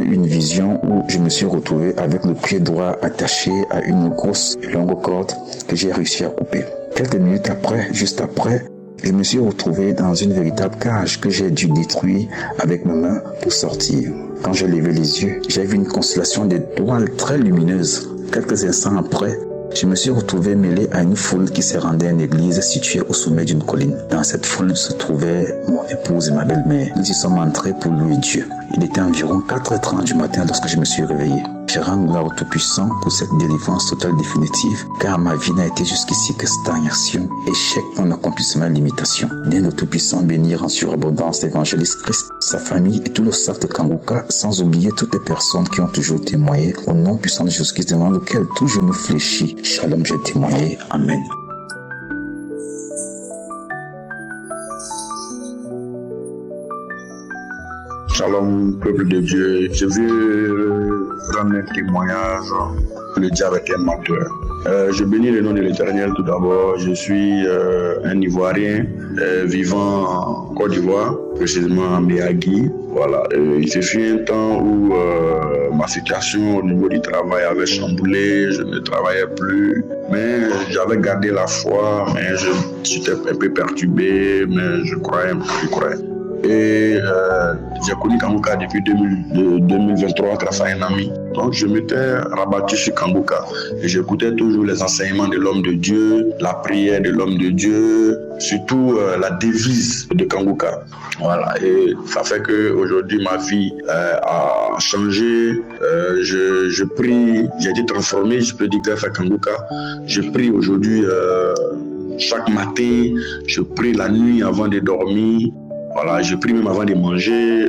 eu une vision où je me suis retrouvé avec le pied droit attaché à une grosse et longue corde que j'ai réussi à couper. Quelques minutes après, juste après, je me suis retrouvé dans une véritable cage que j'ai dû détruire avec mes mains pour sortir. Quand j'ai levé les yeux, j'ai vu une constellation d'étoiles très lumineuses. Quelques instants après, je me suis retrouvé mêlé à une foule qui s'est rendue à une église située au sommet d'une colline. Dans cette foule se trouvaient mon épouse et ma belle-mère. Nous y sommes entrés pour louer Dieu. Il était environ 4h30 du matin lorsque je me suis réveillé. Je rends gloire au Tout-Puissant pour cette délivrance totale définitive, car ma vie n'a été jusqu'ici que stagnation, échec, non-accomplissement et limitation. Bien le Tout-Puissant bénir en surabondance l'évangéliste Christ, sa famille et tout le staff de Kanguka, sans oublier toutes les personnes qui ont toujours témoigné au nom puissant de Jésus-Christ devant lequel tout genou fléchit. Shalom, j'ai témoigné. Amen. Shalom, peuple de Dieu. Je veux rendre un témoignage. Le diable est un menteur. Je bénis le nom de l'Éternel tout d'abord. Je suis un Ivoirien vivant en Côte d'Ivoire, précisément à Méagui. Voilà. Il se fut un temps où ma situation au niveau du travail avait chamboulé, je ne travaillais plus, mais j'avais gardé la foi, mais j'étais un peu perturbé, mais je croyais. Et j'ai connu Kanguka depuis 2023 grâce à un ami. Donc je m'étais rabattu sur Kanguka et j'écoutais toujours les enseignements de l'homme de Dieu, la prière de l'homme de Dieu, surtout la devise de Kanguka. Voilà, et ça fait qu'aujourd'hui ma vie a changé. Je prie, j'ai été transformé, je peux dire grâce à Kanguka. Je prie aujourd'hui chaque matin, je prie la nuit avant de dormir. Voilà, je prie même avant de manger.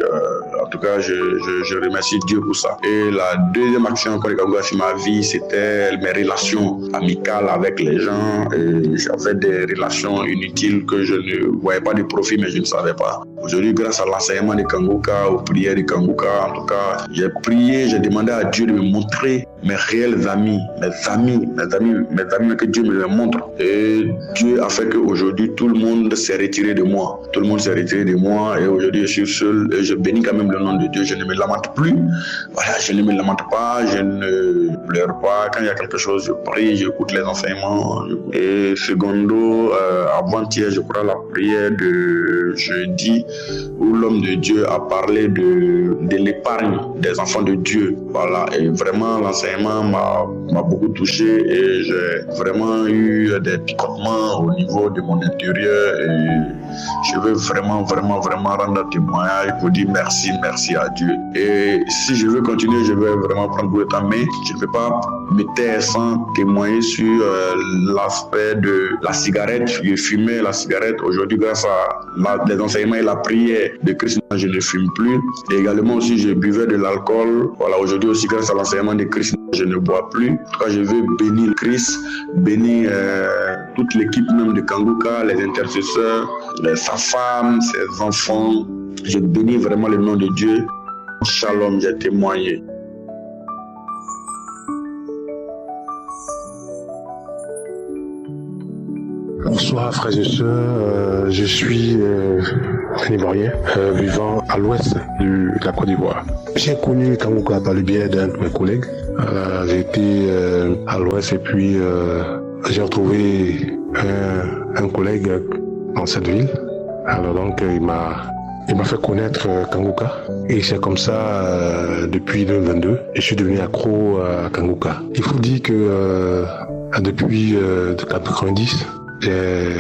En En tout cas, je remercie Dieu pour ça. Et la deuxième action qu'Ole Kanguka a sur ma vie, c'était mes relations amicales avec les gens. Et j'avais des relations inutiles que je ne voyais pas de profit, mais je ne savais pas. Aujourd'hui, grâce à l'enseignement de Kanguka, aux prières de Kanguka, en tout cas, j'ai prié, j'ai demandé à Dieu de me montrer mes réels amis, mes amis que Dieu me les montre. Et Dieu a fait qu'aujourd'hui, tout le monde s'est retiré de moi. Tout le monde s'est retiré de moi et aujourd'hui, je suis seul et je bénis quand même le nom de Dieu. Je ne me lamente plus. Voilà, je ne me lamente pas, je ne pleure pas. Quand il y a quelque chose, je prie, j'écoute les enseignements. Et secondo, avant-hier, je crois la prière de jeudi où l'homme de Dieu a parlé de l'épargne des enfants de Dieu. Voilà, et vraiment, l'enseignement m'a beaucoup touché et j'ai vraiment eu des picotements au niveau de mon intérieur et je veux vraiment rendre un témoignage pour dire merci à Dieu. Et si je veux continuer, je vais vraiment prendre beaucoup de temps, mais je ne peux pas me taire sans témoigner sur l'aspect de la cigarette. Je fumais la cigarette. Aujourd'hui, grâce à les enseignements et la prière de Christ, je ne fume plus. Et également aussi, je buvais de l'alcool. Voilà, aujourd'hui aussi, grâce à l'enseignement de Christ, je ne bois plus. En tout cas, je veux bénir Christ, bénir toute l'équipe même de Kanguka, les intercesseurs, sa femme, ses enfants. Je bénis vraiment le nom de Dieu. Shalom, j'ai témoigné. Bonsoir frères et sœurs, je suis un Ivoirien vivant à l'ouest de la Côte d'Ivoire. J'ai connu Kanguka par le biais d'un de mes collègues. J'ai été à l'ouest et puis j'ai retrouvé un collègue dans cette ville. Alors donc il m'a fait connaître Kanguka et c'est comme ça depuis 2022 je suis devenu accro à Kanguka. Il faut dire que depuis 1990 j'ai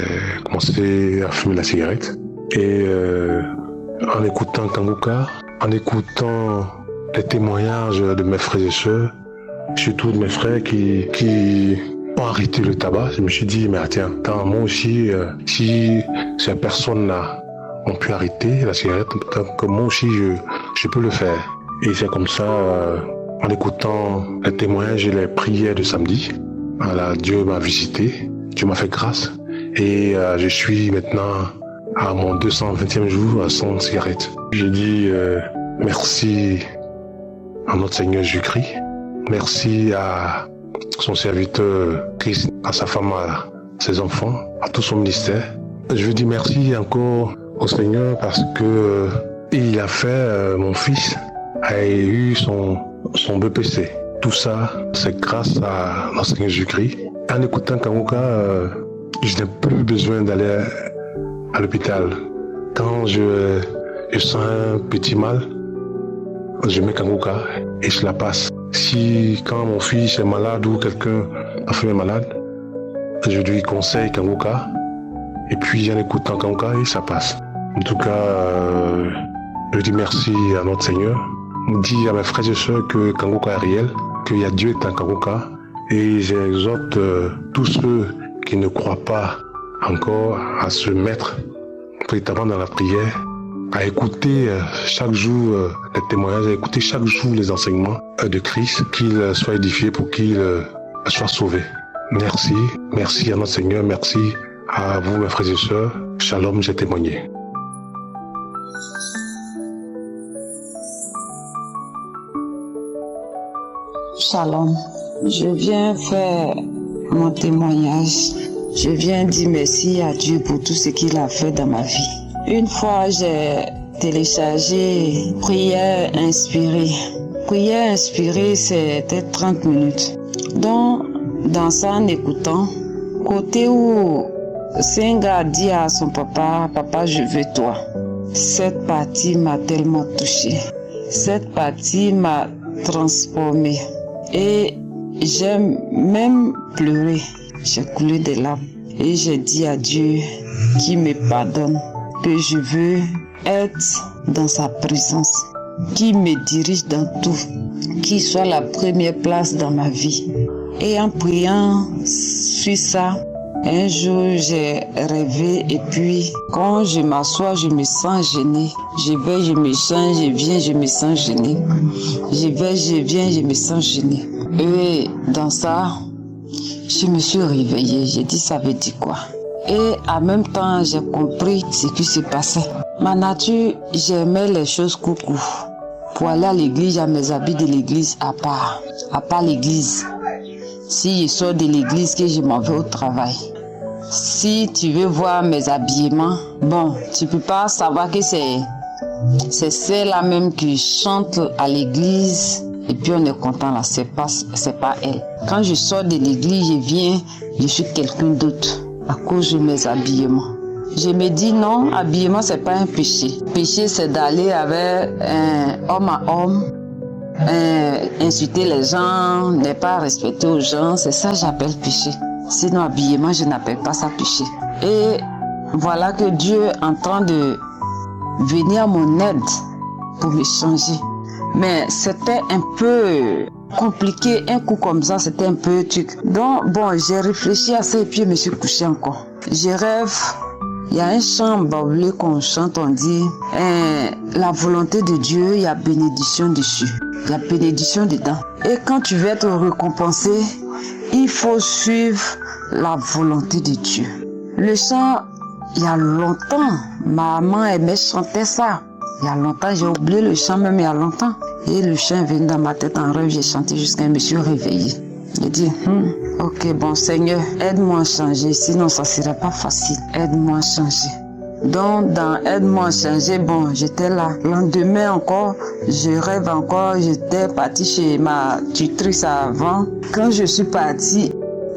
commencé à fumer la cigarette et en écoutant Kanguka, en écoutant les témoignages de mes frères et sœurs, surtout de mes frères qui ont arrêté le tabac, je me suis dit mais attends, moi aussi si ces personnes-là ont pu arrêter la cigarette, donc moi aussi je peux le faire. Et c'est comme ça, en écoutant les témoignages et les prières de samedi, voilà, Dieu m'a visité, Dieu m'a fait grâce et je suis maintenant à mon 220e jour sans cigarette. Je dis merci à notre Seigneur Jésus-Christ, merci à son serviteur Christ, à sa femme, à ses enfants, à tout son ministère. Je veux dire merci encore au Seigneur parce que il a fait mon fils a eu son BPC. Tout ça, c'est grâce à notre Seigneur Jésus-Christ. En écoutant Kanguka, je n'ai plus besoin d'aller à l'hôpital. Quand je sens un petit mal, je mets Kanguka et je la passe. Quand mon fils est malade ou quelqu'un a fait malade, je lui conseille Kanguka et puis en écoutant Kanguka, ça passe. En tout cas, je dis merci à notre Seigneur. Je dis à mes frères et sœurs que Kanguka est réel, qu'il y a Dieu dans Kanguka. Et j'exhorte tous ceux qui ne croient pas encore à se mettre véritablement dans la prière, à écouter chaque jour les témoignages, à écouter chaque jour les enseignements de Christ, qu'ils soient édifiés pour qu'ils soient sauvés. Merci à notre Seigneur, merci à vous mes frères et sœurs. Shalom, j'ai témoigné. Shalom, je viens faire mon témoignage. Je viens dire merci à Dieu pour tout ce qu'il a fait dans ma vie. Une fois, j'ai téléchargé Prière inspirée. Prière inspirée, c'était 30 minutes. Donc, dans ça, en écoutant, côté où Senga dit à son papa, « Papa, je veux toi ». Cette partie m'a tellement touchée. Cette partie m'a transformée. Et j'ai même pleuré. J'ai coulé des larmes. Et j'ai dit à Dieu qu'il me pardonne, que je veux être dans sa présence, qu'il me dirige dans tout, qu'il soit la première place dans ma vie. Et en priant sur ça, Un jour, j'ai rêvé et puis quand je m'assois, je me sens gênée. Je vais, je me change, je viens, je me sens gênée. Je vais, je viens, je me sens gênée. Et dans ça, je me suis réveillée. J'ai dit, ça veut dire quoi? Et en même temps, j'ai compris ce qui se passait. Ma nature, j'aimais les choses coucou. Pour aller à l'église, j'ai mes habits de l'église à part l'église. Si je sors de l'église, que je m'en vais au travail. Si tu veux voir mes habillements, bon, tu peux pas savoir que c'est celle-là même qui chante à l'église et puis on est content là, c'est pas elle. Quand je sors de l'église, je viens, je suis quelqu'un d'autre à cause de mes habillements. Je me dis non, habillement c'est pas un péché. Péché c'est d'aller avec un homme à homme, insulter les gens, ne pas respecter aux gens, c'est ça que j'appelle péché. Sinon habillement je n'appelle pas ça péché. Et voilà que Dieu est en train de venir à mon aide pour me changer. Mais c'était un peu compliqué, un coup comme ça, c'était un peu truc. Donc bon, j'ai réfléchi à ça et puis je me suis couché encore. Je rêve, il y a un chant baoulé qu'on chante, on dit la volonté de Dieu, il y a bénédiction dessus, il y a bénédiction dedans. Et quand tu veux être récompensé, il faut suivre la volonté de Dieu. Le chant, il y a longtemps, ma maman aimait chanter ça. Il y a longtemps, j'ai oublié le chant même il y a longtemps. Et le chant est venu dans ma tête en rêve, j'ai chanté jusqu'à je me suis réveillée. J'ai dit, ok, bon Seigneur, aide-moi à changer, sinon ça ne serait pas facile. Aide-moi à changer. Donc, dans aide-moi à changer, bon, j'étais là. Le lendemain encore, je rêve encore, j'étais partie chez ma tutrice avant. Quand je suis partie,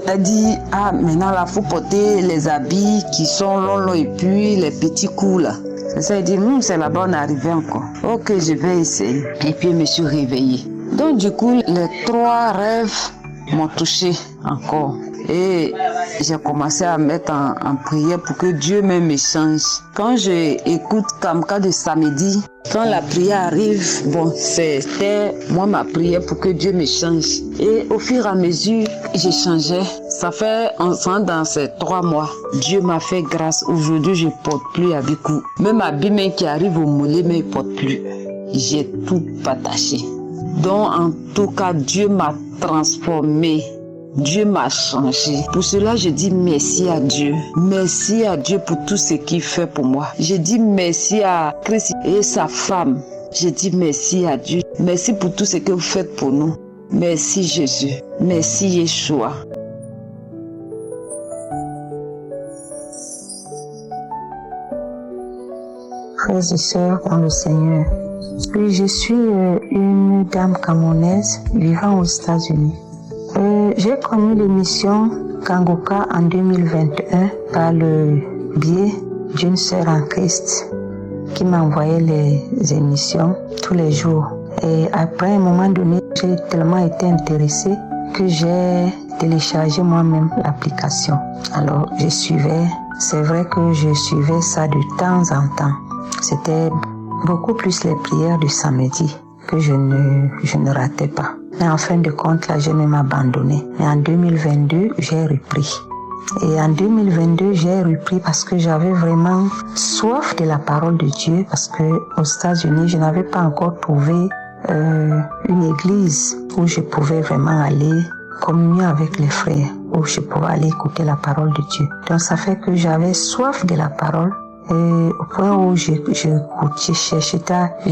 elle dit, ah, maintenant là, il faut porter les habits qui sont longs et puis les petits coups là. C'est ça, elle dit, c'est la bonne arrivée encore. Ok, je vais essayer. Et puis, je me suis réveillée. Donc, du coup, les 3 rêves m'ont touché encore. Et j'ai commencé à mettre en prière pour que Dieu me change. Quand j'écoute Kamka de samedi, quand la prière arrive, bon, c'était moi ma prière pour que Dieu me change. Et au fur et à mesure, j'ai changé. Ça fait ensemble dans ces 3 mois. Dieu m'a fait grâce. Aujourd'hui, je ne porte plus habit court. Même habit qui arrive au mollet, mais je ne porte plus. J'ai tout partagé. Donc, en tout cas, Dieu m'a transformé. Dieu m'a changé. Pour cela, je dis merci à Dieu. Merci à Dieu pour tout ce qu'il fait pour moi. Je dis merci à Christ et sa femme. Je dis merci à Dieu. Merci pour tout ce que vous faites pour nous. Merci Jésus. Merci Yeshua. Frères et sœurs dans le Seigneur, je suis une dame camerounaise vivant aux États-Unis. J'ai connu l'émission Kanguka en 2021 par le biais d'une sœur en Christ qui m'envoyait les émissions tous les jours. Et après un moment donné, j'ai tellement été intéressée que j'ai téléchargé moi-même l'application. Alors je suivais, c'est vrai que je suivais ça de temps en temps. C'était beaucoup plus les prières du samedi que je ne ratais pas. Mais en fin de compte, là, j'ai même abandonné. Mais en 2022, j'ai repris. Et en 2022, j'ai repris parce que j'avais vraiment soif de la parole de Dieu. Parce que aux États-Unis, je n'avais pas encore trouvé une église où je pouvais vraiment aller communier avec les frères, où je pouvais aller écouter la parole de Dieu. Donc ça fait que j'avais soif de la parole. Et au point où je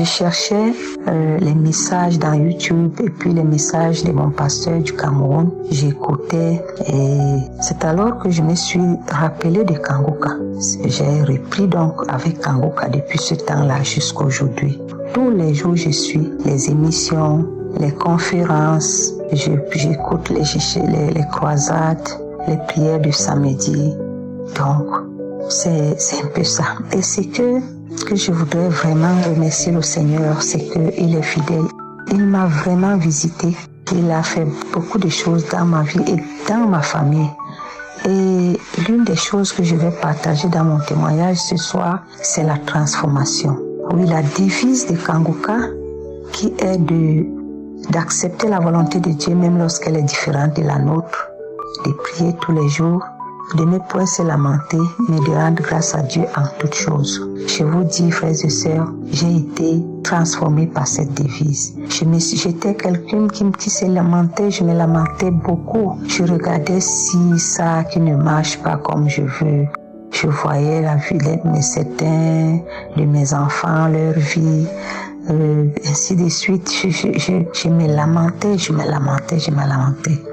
cherchais les messages dans YouTube et puis les messages de mon pasteur du Cameroun. J'écoutais et c'est alors que je me suis rappelé de Kanguka. J'ai repris donc avec Kanguka depuis ce temps-là jusqu'à aujourd'hui. Tous les jours, je suis les émissions, les conférences, j'écoute les croisades, les prières du samedi. Donc, c'est un peu ça. Et c'est que je voudrais vraiment remercier le Seigneur, c'est qu'il est fidèle. Il m'a vraiment visité. Il a fait beaucoup de choses dans ma vie et dans ma famille. Et l'une des choses que je vais partager dans mon témoignage ce soir, c'est la transformation. Oui, la devise de Kanguka, qui est d'accepter la volonté de Dieu même lorsqu'elle est différente de la nôtre, de prier tous les jours, de ne point se lamenter, mais de rendre grâce à Dieu en toutes choses. Je vous dis, frères et sœurs, j'ai été transformée par cette devise. J'étais quelqu'un qui se lamentait, je me lamentais beaucoup. Je regardais si ça qui ne marche pas comme je veux. Je voyais la vie de mes certains, de mes enfants, leur vie, ainsi de suite. Je me lamentais.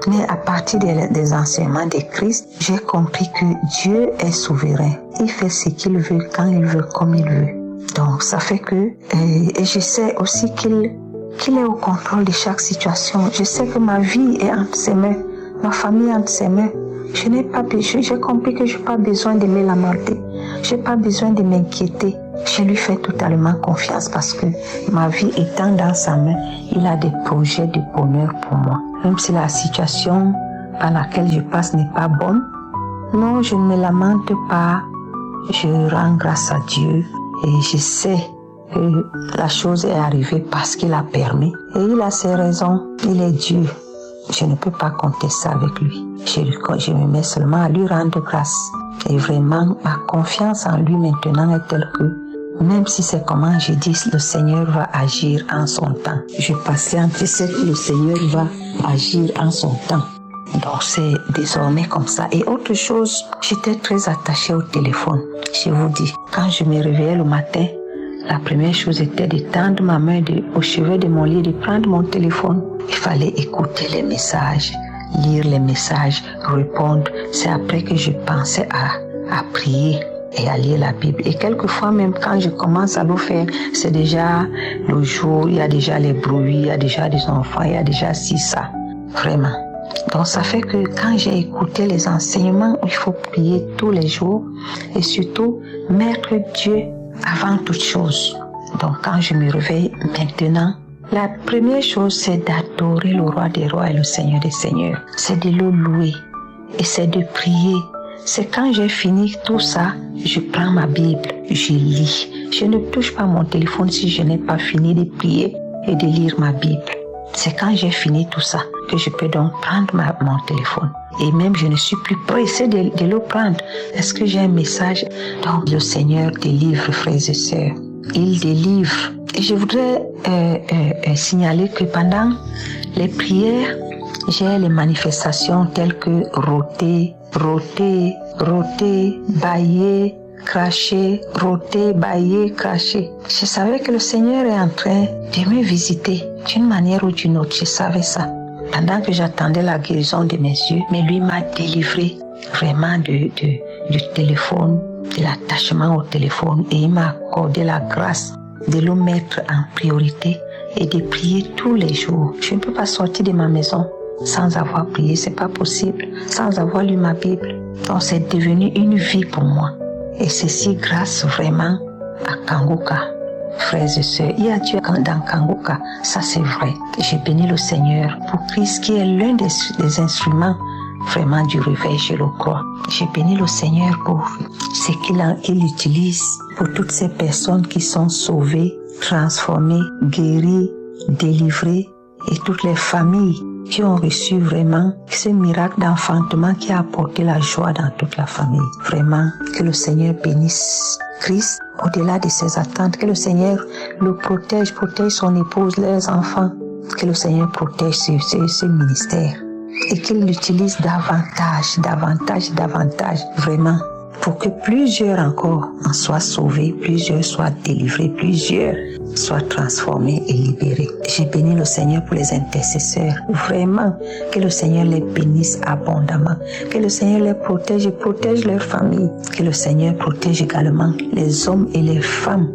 Mais à partir des enseignements de Christ, j'ai compris que Dieu est souverain. Il fait ce qu'il veut, quand il veut, comme il veut. Donc ça fait que, et je sais aussi qu'il est au contrôle de chaque situation. Je sais que ma vie est entre ses mains, ma famille est entre ses mains. J'ai compris que je n'ai pas besoin de me lamenter. Je n'ai pas besoin de m'inquiéter. Je lui fais totalement confiance parce que ma vie étant dans sa main, il a des projets de bonheur pour moi. Même si la situation par laquelle je passe n'est pas bonne, non, je ne me lamente pas. Je rends grâce à Dieu et je sais que la chose est arrivée parce qu'il a permis. Et il a ses raisons. Il est Dieu. Je ne peux pas compter ça avec lui. Je me mets seulement à lui rendre grâce. Et vraiment, ma confiance en lui maintenant est telle que, même si c'est comment je dis, le Seigneur va agir en son temps. Je patiente, je sais que le Seigneur va agir en son temps. Donc c'est désormais comme ça. Et autre chose, j'étais très attachée au téléphone. Je vous dis, quand je me réveillais le matin, la première chose était de tendre ma main au chevet de mon lit, de prendre mon téléphone. Il fallait écouter les messages, lire les messages, répondre. C'est après que je pensais à prier et à lire la Bible. Et quelquefois, même quand je commence à le faire, c'est déjà le jour, il y a déjà les bruits, il y a déjà des enfants, il y a déjà ça. Vraiment. Donc ça fait que quand j'ai écouté les enseignements, il faut prier tous les jours et surtout mettre Dieu avant toute chose. Donc quand je me réveille maintenant, la première chose c'est d'adorer le roi des rois et le Seigneur des seigneurs. C'est de le louer et c'est de prier. C'est quand j'ai fini tout ça, je prends ma Bible, je lis. Je ne touche pas mon téléphone si je n'ai pas fini de prier et de lire ma Bible. C'est quand j'ai fini tout ça que je peux donc prendre mon téléphone. Et même je ne suis plus pressée de le prendre. Est-ce que j'ai un message? Donc le Seigneur délivre, frères et sœurs. Il délivre. Et je voudrais signaler que pendant les prières, j'ai les manifestations telles que rôter, bailler, cracher, rôter, bailler, cracher. Je savais que le Seigneur est en train de me visiter d'une manière ou d'une autre. Je savais ça. Pendant que j'attendais la guérison de mes yeux, mais lui m'a délivré vraiment du téléphone, de l'attachement au téléphone, et il m'a accordé la grâce de le mettre en priorité et de prier tous les jours. Je ne peux pas sortir de ma maison sans avoir prié, c'est pas possible, sans avoir lu ma Bible. Donc c'est devenu une vie pour moi. Et ceci grâce vraiment à Kanguka. Frères et sœurs, il y a Dieu dans Kanguka, ça c'est vrai. J'ai béni le Seigneur pour Christ qui est l'un des instruments vraiment du réveil, je le crois. J'ai béni le Seigneur pour ce qu'il utilise pour toutes ces personnes qui sont sauvées, transformées, guéries, délivrées et toutes les familles qui ont reçu vraiment ce miracle d'enfantement qui a apporté la joie dans toute la famille. Vraiment, que le Seigneur bénisse Christ au-delà de ses attentes, que le Seigneur le protège son épouse, leurs enfants, que le Seigneur protège ce ministère et qu'il l'utilise davantage, vraiment, pour que plusieurs encore en soient sauvés, plusieurs soient délivrés, plusieurs soient transformés et libérés. J'ai béni le Seigneur pour les intercesseurs, vraiment, que le Seigneur les bénisse abondamment, que le Seigneur les protège et protège leur famille, que le Seigneur protège également les hommes et les femmes,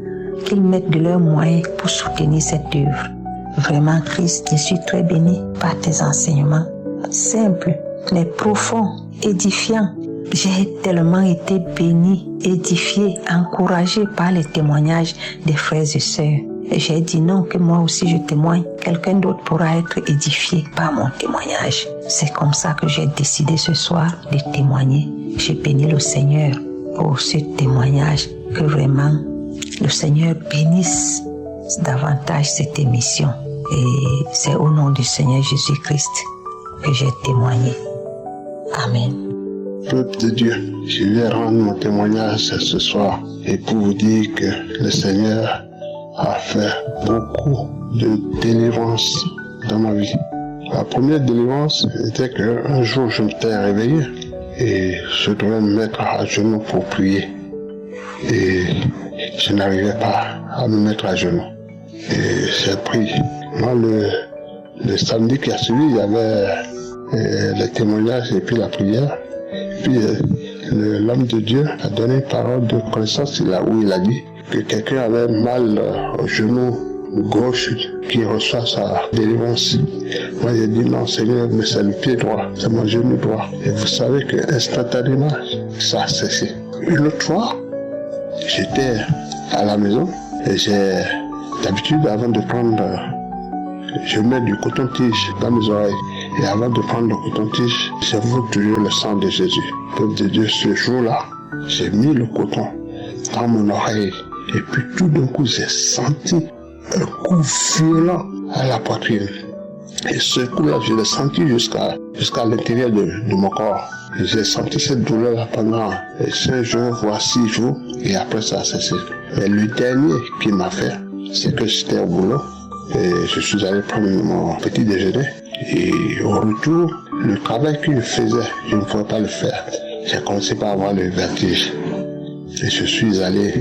qu'ils mettent de leurs moyens pour soutenir cette œuvre. Vraiment, Christ, je suis très béni par tes enseignements, simples, mais profonds, édifiants. J'ai tellement été béni, édifié, encouragé par les témoignages des frères et sœurs. Et j'ai dit non, que moi aussi je témoigne. Quelqu'un d'autre pourra être édifié par mon témoignage. C'est comme ça que j'ai décidé ce soir de témoigner. J'ai béni le Seigneur pour ce témoignage. Que vraiment le Seigneur bénisse davantage cette émission. Et c'est au nom du Seigneur Jésus-Christ que j'ai témoigné. Amen. peuple de Dieu, je vais rendre mon témoignage ce soir et pour vous dire que le Seigneur a fait beaucoup de délivrance dans ma vie. La première délivrance était qu'un jour je m'étais réveillé et je devais me mettre à genoux pour prier. Et je n'arrivais pas à me mettre à genoux. Et j'ai prié. Moi, le samedi qui a suivi, il y avait les témoignages et puis la prière. Puis l'homme de Dieu a donné une parole de connaissance où il a dit que quelqu'un avait mal au genou gauche qui reçoit sa délivrance. Moi j'ai dit non Seigneur, mais c'est le pied droit, c'est mon genou droit. Et vous savez que instantanément ça a cessé. Une autre fois, j'étais à la maison et j'ai d'habitude avant de prendre, je mets du coton-tige dans mes oreilles. Et avant de prendre le coton-tige, j'évoque toujours le sang de Jésus. Peuple de Dieu, ce jour-là, j'ai mis le coton dans mon oreille. Et puis tout d'un coup, j'ai senti un coup violent à la poitrine. Et ce coup-là, je l'ai senti jusqu'à l'intérieur de mon corps. Et j'ai senti cette douleur pendant 5 jours, voire 6 jours. Et après, ça a cessé. Et le dernier qu'il m'a fait, c'est que j'étais au boulot. Et je suis allé prendre mon petit déjeuner. Et au retour, le travail que je faisais, je ne pouvais pas le faire. J'ai commencé par avoir le vertige. Et je suis allé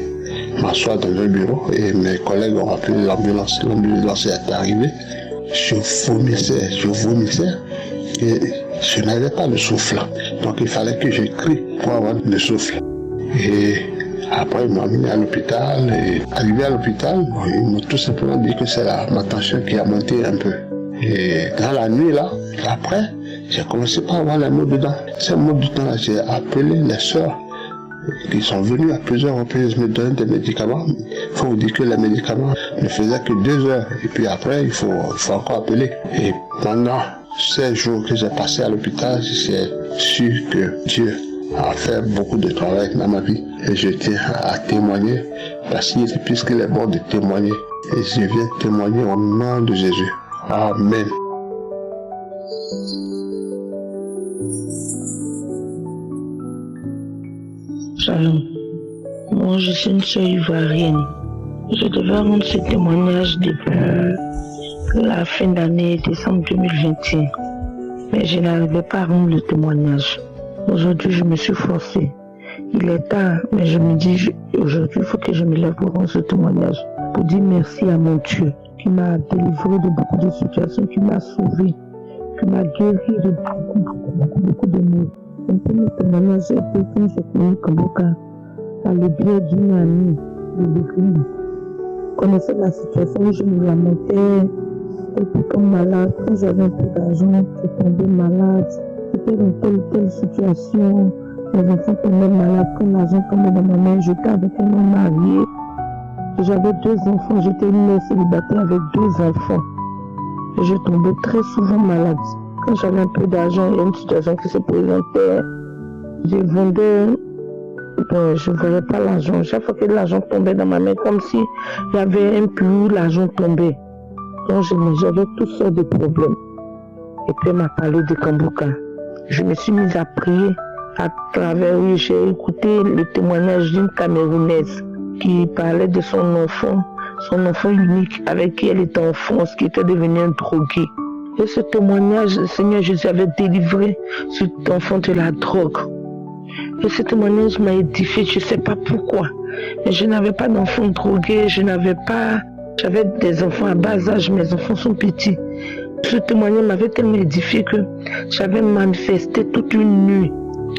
m'asseoir dans un bureau et mes collègues ont appelé l'ambulance. L'ambulance est arrivée. Je vomissais et je n'avais pas le souffle. Donc il fallait que je crie pour avoir le souffle. Et après, ils m'ont mis à l'hôpital. Et arrivé à l'hôpital, ils m'ont tout simplement dit que c'est ma tension qui a monté un peu. Et dans la nuit, là, après, j'ai commencé par avoir les maux dedans. Ces maux dedans, j'ai appelé les sœurs qui sont venues à plusieurs reprises me donner des médicaments. Il faut vous dire que les médicaments ne faisaient que 2 heures. Et puis après, il faut encore appeler. Et pendant ces jours que j'ai passé à l'hôpital, j'ai su que Dieu a fait beaucoup de travail dans ma vie. Et je tiens à témoigner, parce que puisqu'il est bon de témoigner, et je viens témoigner au nom de Jésus. Amen. Shalom. Moi, je suis une sœur ivoirienne. Je devais rendre ce témoignage depuis la fin d'année, décembre 2021. Mais je n'arrivais pas à rendre le témoignage. Aujourd'hui, je me suis forcée. Il est tard, mais je me dis, aujourd'hui, il faut que je me lève pour rendre ce témoignage. Pour dire merci à mon Dieu, qui m'a délivré de beaucoup de situations, qui m'a sauvé, qui m'a guéri de beaucoup de maux. Un premier témoignage a été quand j'ai connu Kamboka, par le biais d'une amie de l'église. Je connaissais la situation où je me lamentais, j'étais comme malade, quand j'avais un peu d'argent, je tombais malade, j'étais dans telle situation, les enfants tombaient malades, quand l'argent tombait dans ma main, j'étais avec un homme marié. J'avais 2 enfants, j'étais une mère célibataire avec 2 enfants. Et je tombais très souvent malade. Quand j'avais un peu d'argent, il y a une situation qui se présentait. Je vendais, je ne voyais pas l'argent. Chaque fois que l'argent tombait dans ma main, comme si il y avait un puits où l'argent tombait. Donc j'avais toutes sortes de problèmes. Et puis elle m'a parlé de Kamboka. Je me suis mise à prier à travers, j'ai écouté le témoignage d'une Camerounaise qui parlait de son enfant unique avec qui elle était en France, qui était devenu un drogué. Et ce témoignage, le Seigneur Jésus avait délivré cet enfant de la drogue. Et ce témoignage m'a édifié, je ne sais pas pourquoi. Mais je n'avais pas d'enfants drogués, j'avais des enfants à bas âge, mes enfants sont petits. Ce témoignage m'avait tellement édifié que j'avais manifesté toute une nuit.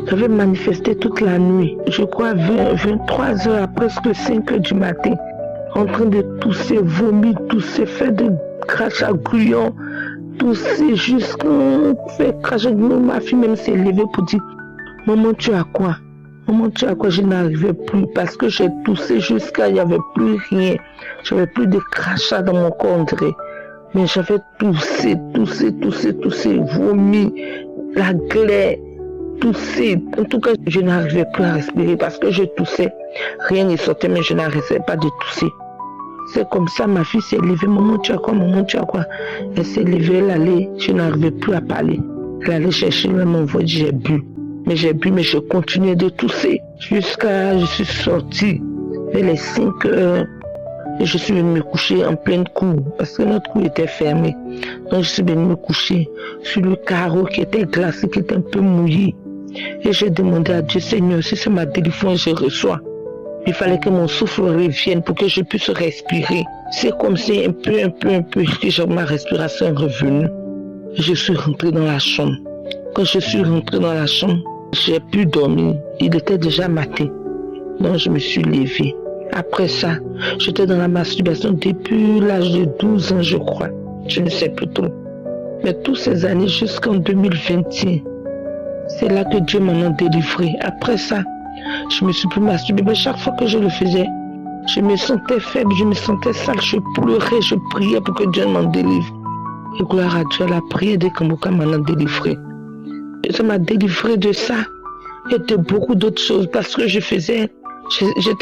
J'avais manifesté toute la nuit. Je crois 23 heures, presque 5 heures du matin, en train de tousser, vomir, tousser, faire des crachats gluants, tousser jusqu'à faire crachats gluants. Ma fille même s'est levée pour dire, maman, tu as quoi? Maman, tu as quoi? Je n'arrivais plus parce que j'ai toussé jusqu'à, il n'y avait plus rien. J'avais plus de crachats dans mon corps, André. Mais j'avais toussé, vomi, la glaie. Tousser. En tout cas, je n'arrivais plus à respirer parce que je toussais. Rien ne sortait, mais je n'arrêtais pas de tousser. C'est comme ça, ma fille s'est levée. Maman, tu as quoi? Maman, tu as quoi? Elle s'est levée, elle allait. Je n'arrivais plus à parler. Elle allait chercher, elle m'envoie, j'ai bu. Mais j'ai bu, mais je continuais de tousser jusqu'à je suis sortie vers les 5 heures. Et je suis venue me coucher en pleine cour parce que notre cour était fermée. Donc je suis venue me coucher sur le carreau qui était glacé, qui était un peu mouillé. Et j'ai demandé à Dieu, Seigneur, si c'est ma délivrance, je reçois. Il fallait que mon souffle revienne pour que je puisse respirer. C'est comme si un peu, que ma respiration est revenue. Je suis rentrée dans la chambre. Quand je suis rentrée dans la chambre, j'ai pu dormir. Il était déjà matin. Donc je me suis levée. Après ça, j'étais dans la masturbation depuis l'âge de 12 ans, je crois. Je ne sais plus trop. Mais toutes ces années jusqu'en 2021, c'est là que Dieu m'en a délivré. Après ça, je me suis plus masturbée. Mais chaque fois que je le faisais, je me sentais faible, je me sentais sale, je pleurais, je priais pour que Dieu m'en délivre. Et gloire à Dieu, la prière de Kambuka m'en a délivré. Et ça m'a délivré de ça et de beaucoup d'autres choses parce que j'étais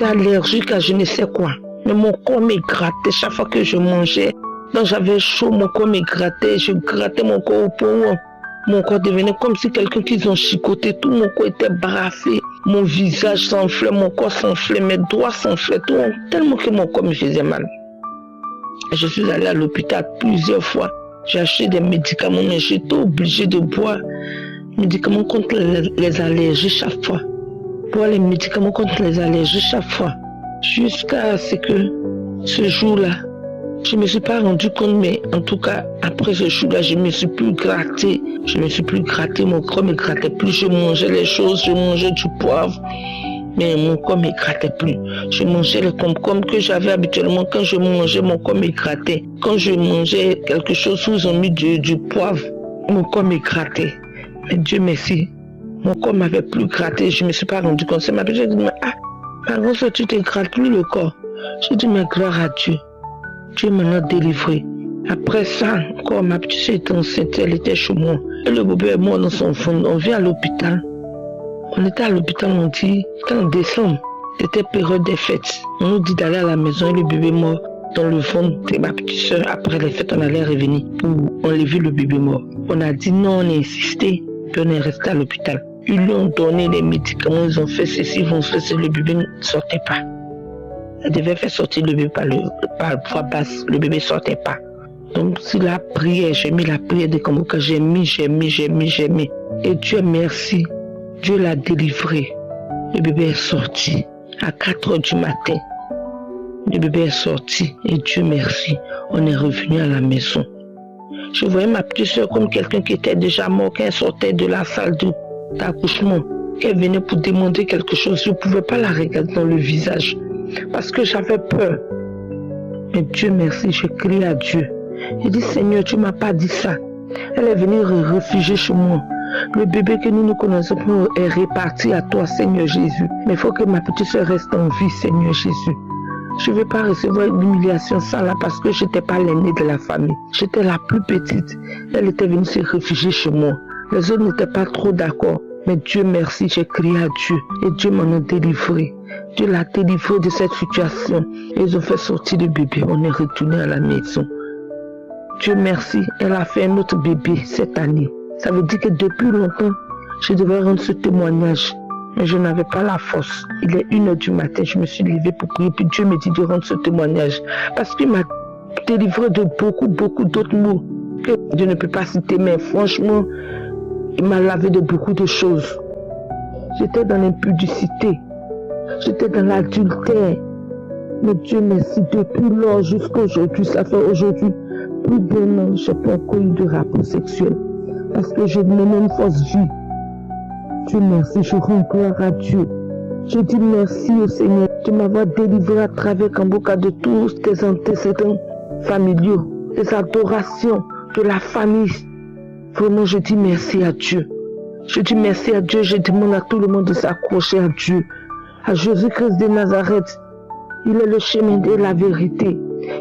allergique à je ne sais quoi. Mais mon corps me grattait chaque fois que je mangeais. Donc j'avais chaud, mon corps me grattait, je grattais mon corps au point. Mon corps devenait comme si quelqu'un qui ont chicoté, tout mon corps était brassé. Mon visage s'enflait, mon corps s'enflait, mes doigts s'enflaient, tout, tellement que mon corps me faisait mal. Je suis allée à l'hôpital plusieurs fois. J'ai acheté des médicaments, mais j'étais obligée de boire médicaments contre les allergies chaque fois. Boire les médicaments contre les allergies chaque fois. Jusqu'à ce que ce jour-là, je ne me suis pas rendu compte, mais en tout cas, après ce jour-là, je ne me suis plus gratté. Je ne me suis plus gratté, mon corps ne me grattait plus. Je mangeais les choses, je mangeais du poivre, mais mon corps ne me grattait plus. Je mangeais les concombre que j'avais habituellement. Quand je mangeais, mon corps me grattait. Quand je mangeais quelque chose où ils ont mis du poivre, mon corps me grattait. Mais Dieu merci, mon corps ne m'avait plus gratté. Je ne me suis pas rendu compte. C'est ma petite dit, par contre, tu te grattes plus le corps. J'ai dit, mais gloire à Dieu. Dieu m'en a délivré. Après ça, encore ma petite soeur était enceinte, elle était chez moi. Et le bébé est mort dans son fond. On vient à l'hôpital. On était à l'hôpital, on dit, qu'en décembre, c'était période des fêtes. On nous dit d'aller à la maison et le bébé est mort dans le ventre de ma petite soeur. Après les fêtes, on allait revenir pour enlever le bébé mort. On a dit non, on a insisté, puis on est resté à l'hôpital. Ils lui ont donné les médicaments, ils ont fait ceci, ils ont fait ceci, le bébé ne sortait pas. Elle devait faire sortir le bébé par voie basse, le bébé ne sortait pas. Donc c'est la prière, j'ai mis la prière de Kambuka, j'ai mis. Et Dieu merci, Dieu l'a délivré. Le bébé est sorti à 4 h du matin. Le bébé est sorti et Dieu merci, on est revenu à la maison. Je voyais ma petite soeur comme quelqu'un qui était déjà mort, quand elle sortait de la salle d'accouchement, qu'elle venait pour demander quelque chose. Je ne pouvais pas la regarder dans le visage parce que j'avais peur. Mais Dieu merci, je crie à Dieu. J'ai dit, Seigneur, tu ne m'as pas dit ça. Elle est venue réfugier chez moi. Le bébé que nous connaissons est réparti à toi, Seigneur Jésus. Mais il faut que ma petite soeur reste en vie, Seigneur Jésus. Je ne vais pas recevoir une humiliation sans là parce que je n'étais pas l'aînée de la famille. J'étais la plus petite. Elle était venue se réfugier chez moi. Les autres n'étaient pas trop d'accord. Mais Dieu merci, j'ai crié à Dieu. Et Dieu m'en a délivré. Dieu l'a délivré de cette situation. Et ils ont fait sortir le bébé. On est retourné à la maison. Dieu merci, elle a fait un autre bébé cette année. Ça veut dire que depuis longtemps, je devais rendre ce témoignage. Mais je n'avais pas la force. Il est 1 h du matin, je me suis levée pour prier. Puis Dieu me dit de rendre ce témoignage. Parce qu'il m'a délivré de beaucoup d'autres mots que je ne peux pas citer. Mais franchement, il m'a lavé de beaucoup de choses. J'étais dans l'impudicité. J'étais dans l'adultère. Mais Dieu merci, depuis lors jusqu'à aujourd'hui, ça fait aujourd'hui plus d'1 an, je n'ai pas encore eu de rapport sexuel. Parce que je menais une fausse vie. Dieu merci, je rends gloire à Dieu. Je dis merci au Seigneur de m'avoir délivré à travers Kambuka de tous tes antécédents familiaux, des adorations de la famille. Vraiment, je dis merci à Dieu. Je dis merci à Dieu, je demande à tout le monde de s'accrocher à Dieu. À Jésus-Christ de Nazareth. Il est le chemin et la vérité.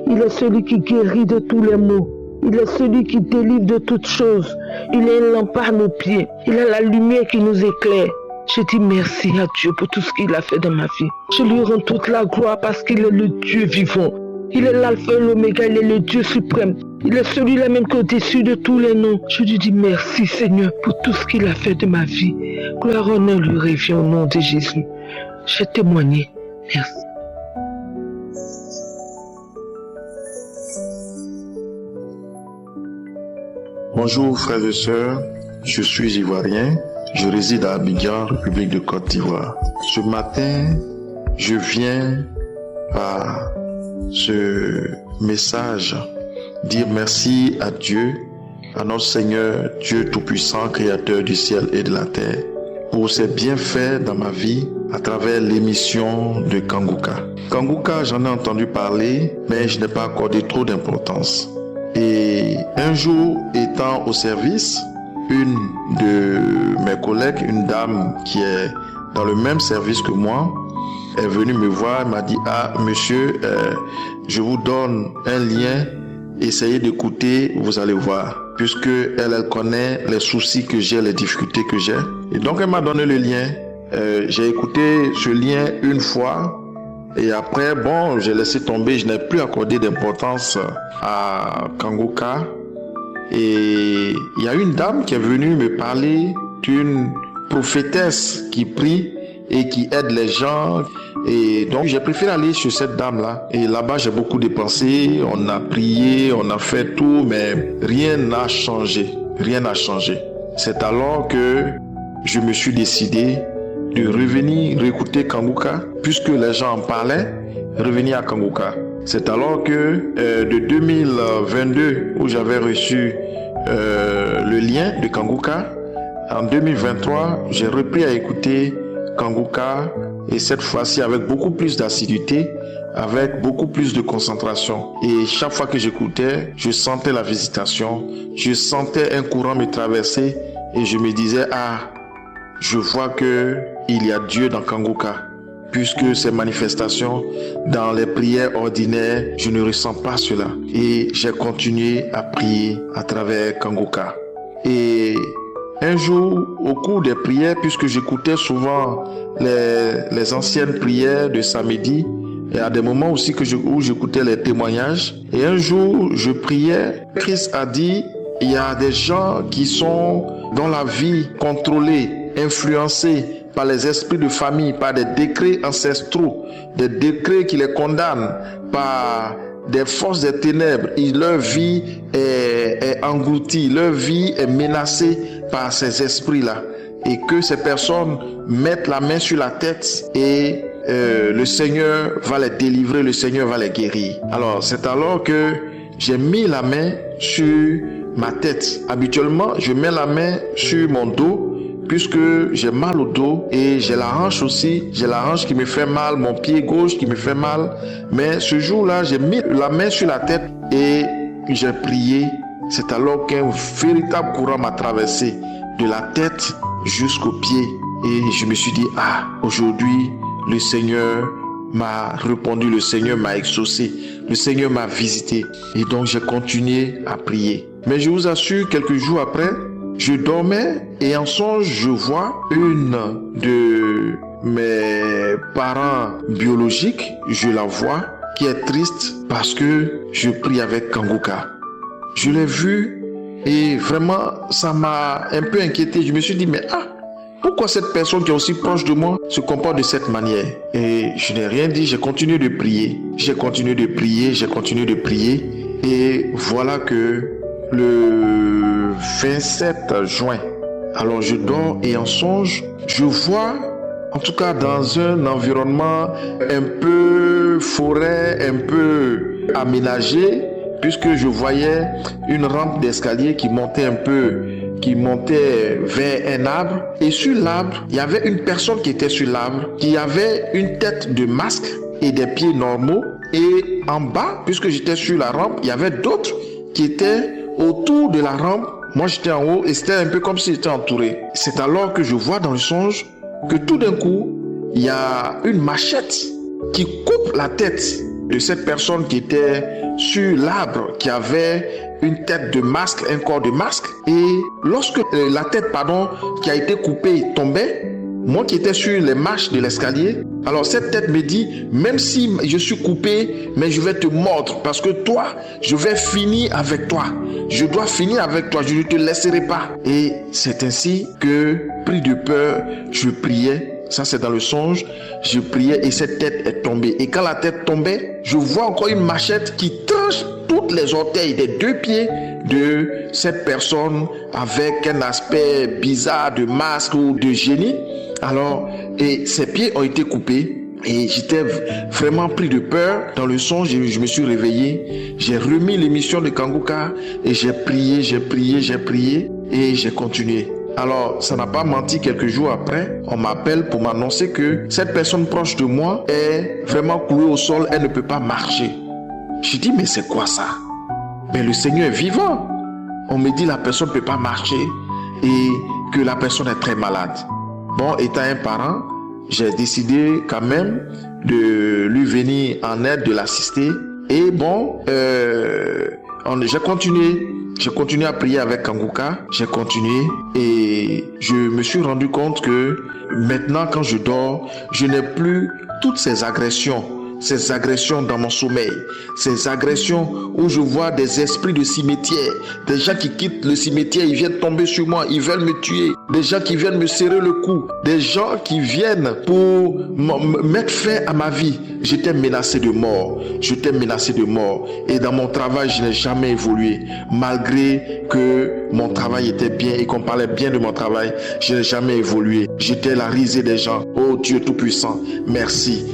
Il est celui qui guérit de tous les maux. Il est celui qui délivre de toutes choses. Il est une lampe à nos pieds. Il est la lumière qui nous éclaire. Je dis merci à Dieu pour tout ce qu'il a fait dans ma vie. Je lui rends toute la gloire parce qu'il est le Dieu vivant. Il est l'alpha et l'oméga, il est le Dieu suprême. Il est celui-là même qui est au-dessus de tous les noms. Je lui dis merci Seigneur pour tout ce qu'il a fait de ma vie. Gloire, honneur lui revient au nom de Jésus. J'ai témoigné. Merci. Bonjour frères et sœurs, je suis ivoirien, je réside à Abidjan, République de Côte d'Ivoire. Ce matin, je viens par ce message dire merci à Dieu, à notre Seigneur, Dieu Tout-Puissant, Créateur du ciel et de la terre, pour ses bienfaits dans ma vie à travers l'émission de Kanguka. Kanguka, j'en ai entendu parler, mais je n'ai pas accordé trop d'importance. Et un jour, étant au service, une de mes collègues, une dame qui est dans le même service que moi, est venue me voir et m'a dit « Ah, monsieur, je vous donne un lien, essayez d'écouter, vous allez voir. » Puisque elle connaît les soucis que j'ai, les difficultés que j'ai. Et donc, elle m'a donné le lien. J'ai écouté ce lien une fois. Et après, bon, j'ai laissé tomber, je n'ai plus accordé d'importance à Kanguka. Et il y a une dame qui est venue me parler d'une prophétesse qui prie et qui aide les gens. Et donc, j'ai préféré aller chez cette dame-là. Et là-bas, j'ai beaucoup dépensé, on a prié, on a fait tout, mais rien n'a changé. Rien n'a changé. C'est alors que je me suis décidé de revenir réécouter Kanguka, puisque les gens en parlaient, revenir à Kanguka. C'est alors que de 2022, où j'avais reçu le lien de Kanguka, en 2023, j'ai repris à écouter Kanguka, et cette fois-ci avec beaucoup plus d'assiduité, avec beaucoup plus de concentration. Et chaque fois que j'écoutais, je sentais la visitation, je sentais un courant me traverser, et je me disais, ah, je vois que il y a Dieu dans Kanguka, puisque ces manifestations dans les prières ordinaires, je ne ressens pas cela. Et j'ai continué à prier à travers Kanguka. Et un jour, au cours des prières, puisque j'écoutais souvent les anciennes prières de samedi, et à des moments aussi où j'écoutais les témoignages, et un jour, je priais, Christ a dit, il y a des gens qui sont dans la vie contrôlée, influencés par les esprits de famille, par des décrets ancestraux, des décrets qui les condamnent, par des forces des ténèbres. Et leur vie est engloutie, leur vie est menacée par ces esprits-là. Et que ces personnes mettent la main sur la tête et le Seigneur va les délivrer, le Seigneur va les guérir. Alors, c'est alors que j'ai mis la main sur ma tête. Habituellement, je mets la main sur mon dos, puisque j'ai mal au dos et j'ai la hanche aussi, j'ai la hanche qui me fait mal, mon pied gauche qui me fait mal. Mais ce jour-là, j'ai mis la main sur la tête et j'ai prié. C'est alors qu'un véritable courant m'a traversé de la tête jusqu'aux pieds. Et je me suis dit, ah, aujourd'hui, le Seigneur m'a répondu, le Seigneur m'a exaucé, le Seigneur m'a visité. Et donc, j'ai continué à prier. Mais je vous assure, quelques jours après, je dormais et en songe, je vois une de mes parents biologiques, je la vois, qui est triste parce que je prie avec Kanguka. Je l'ai vue et vraiment, ça m'a un peu inquiété. Je me suis dit, mais pourquoi cette personne qui est aussi proche de moi se comporte de cette manière? Et je n'ai rien dit, j'ai continué de prier. J'ai continué de prier, j'ai continué de prier. Et voilà que le 27 juin, alors je dors et en songe, je vois, en tout cas dans un environnement un peu forêt, un peu aménagé, puisque je voyais une rampe d'escalier qui montait un peu, qui montait vers un arbre. Et sur l'arbre, il y avait une personne qui était sur l'arbre, qui avait une tête de masque et des pieds normaux. Et en bas, puisque j'étais sur la rampe, il y avait d'autres qui étaient autour de la rampe. Moi, j'étais en haut et c'était un peu comme si j'étais entouré. C'est alors que je vois dans le songe que tout d'un coup, il y a une machette qui coupe la tête de cette personne qui était sur l'arbre, qui avait une tête de masque, un corps de masque. Et lorsque la tête, qui a été coupée tombait, moi qui étais sur les marches de l'escalier, Alors cette tête me dit, même si je suis coupé, mais je vais te mordre parce que toi, je vais finir avec toi. Je dois finir avec toi, je ne te laisserai pas. Et c'est ainsi que, pris de peur, je priais. Ça, c'est dans le songe. Je priais et cette tête est tombée. Et quand la tête tombait, je vois encore une machette qui tranche toutes les orteils des 2 pieds de cette personne avec un aspect bizarre de masque ou de génie. Alors, et ses pieds ont été coupés. Et j'étais vraiment pris de peur. Dans le songe, je me suis réveillé. J'ai remis l'émission de Kanguka et j'ai prié et j'ai continué. Alors, ça n'a pas menti, quelques jours après, on m'appelle pour m'annoncer que cette personne proche de moi est vraiment clouée au sol, elle ne peut pas marcher. Je dis, mais c'est quoi ça? Mais le Seigneur est vivant. On me dit la personne ne peut pas marcher et que la personne est très malade. Bon, étant un parent, j'ai décidé quand même de lui venir en aide, de l'assister. Et bon, j'ai continué à prier avec Kanguka, j'ai continué et je me suis rendu compte que maintenant quand je dors, je n'ai plus toutes ces agressions dans mon sommeil, ces agressions où je vois des esprits de cimetière, des gens qui quittent le cimetière, ils viennent tomber sur moi, ils veulent me tuer, des gens qui viennent me serrer le cou, des gens qui viennent pour mettre fin à ma vie. J'étais menacé de mort, et dans mon travail, je n'ai jamais évolué, malgré que mon travail était bien et qu'on parlait bien de mon travail, je n'ai jamais évolué. J'étais la risée des gens. Oh Dieu Tout-Puissant, merci,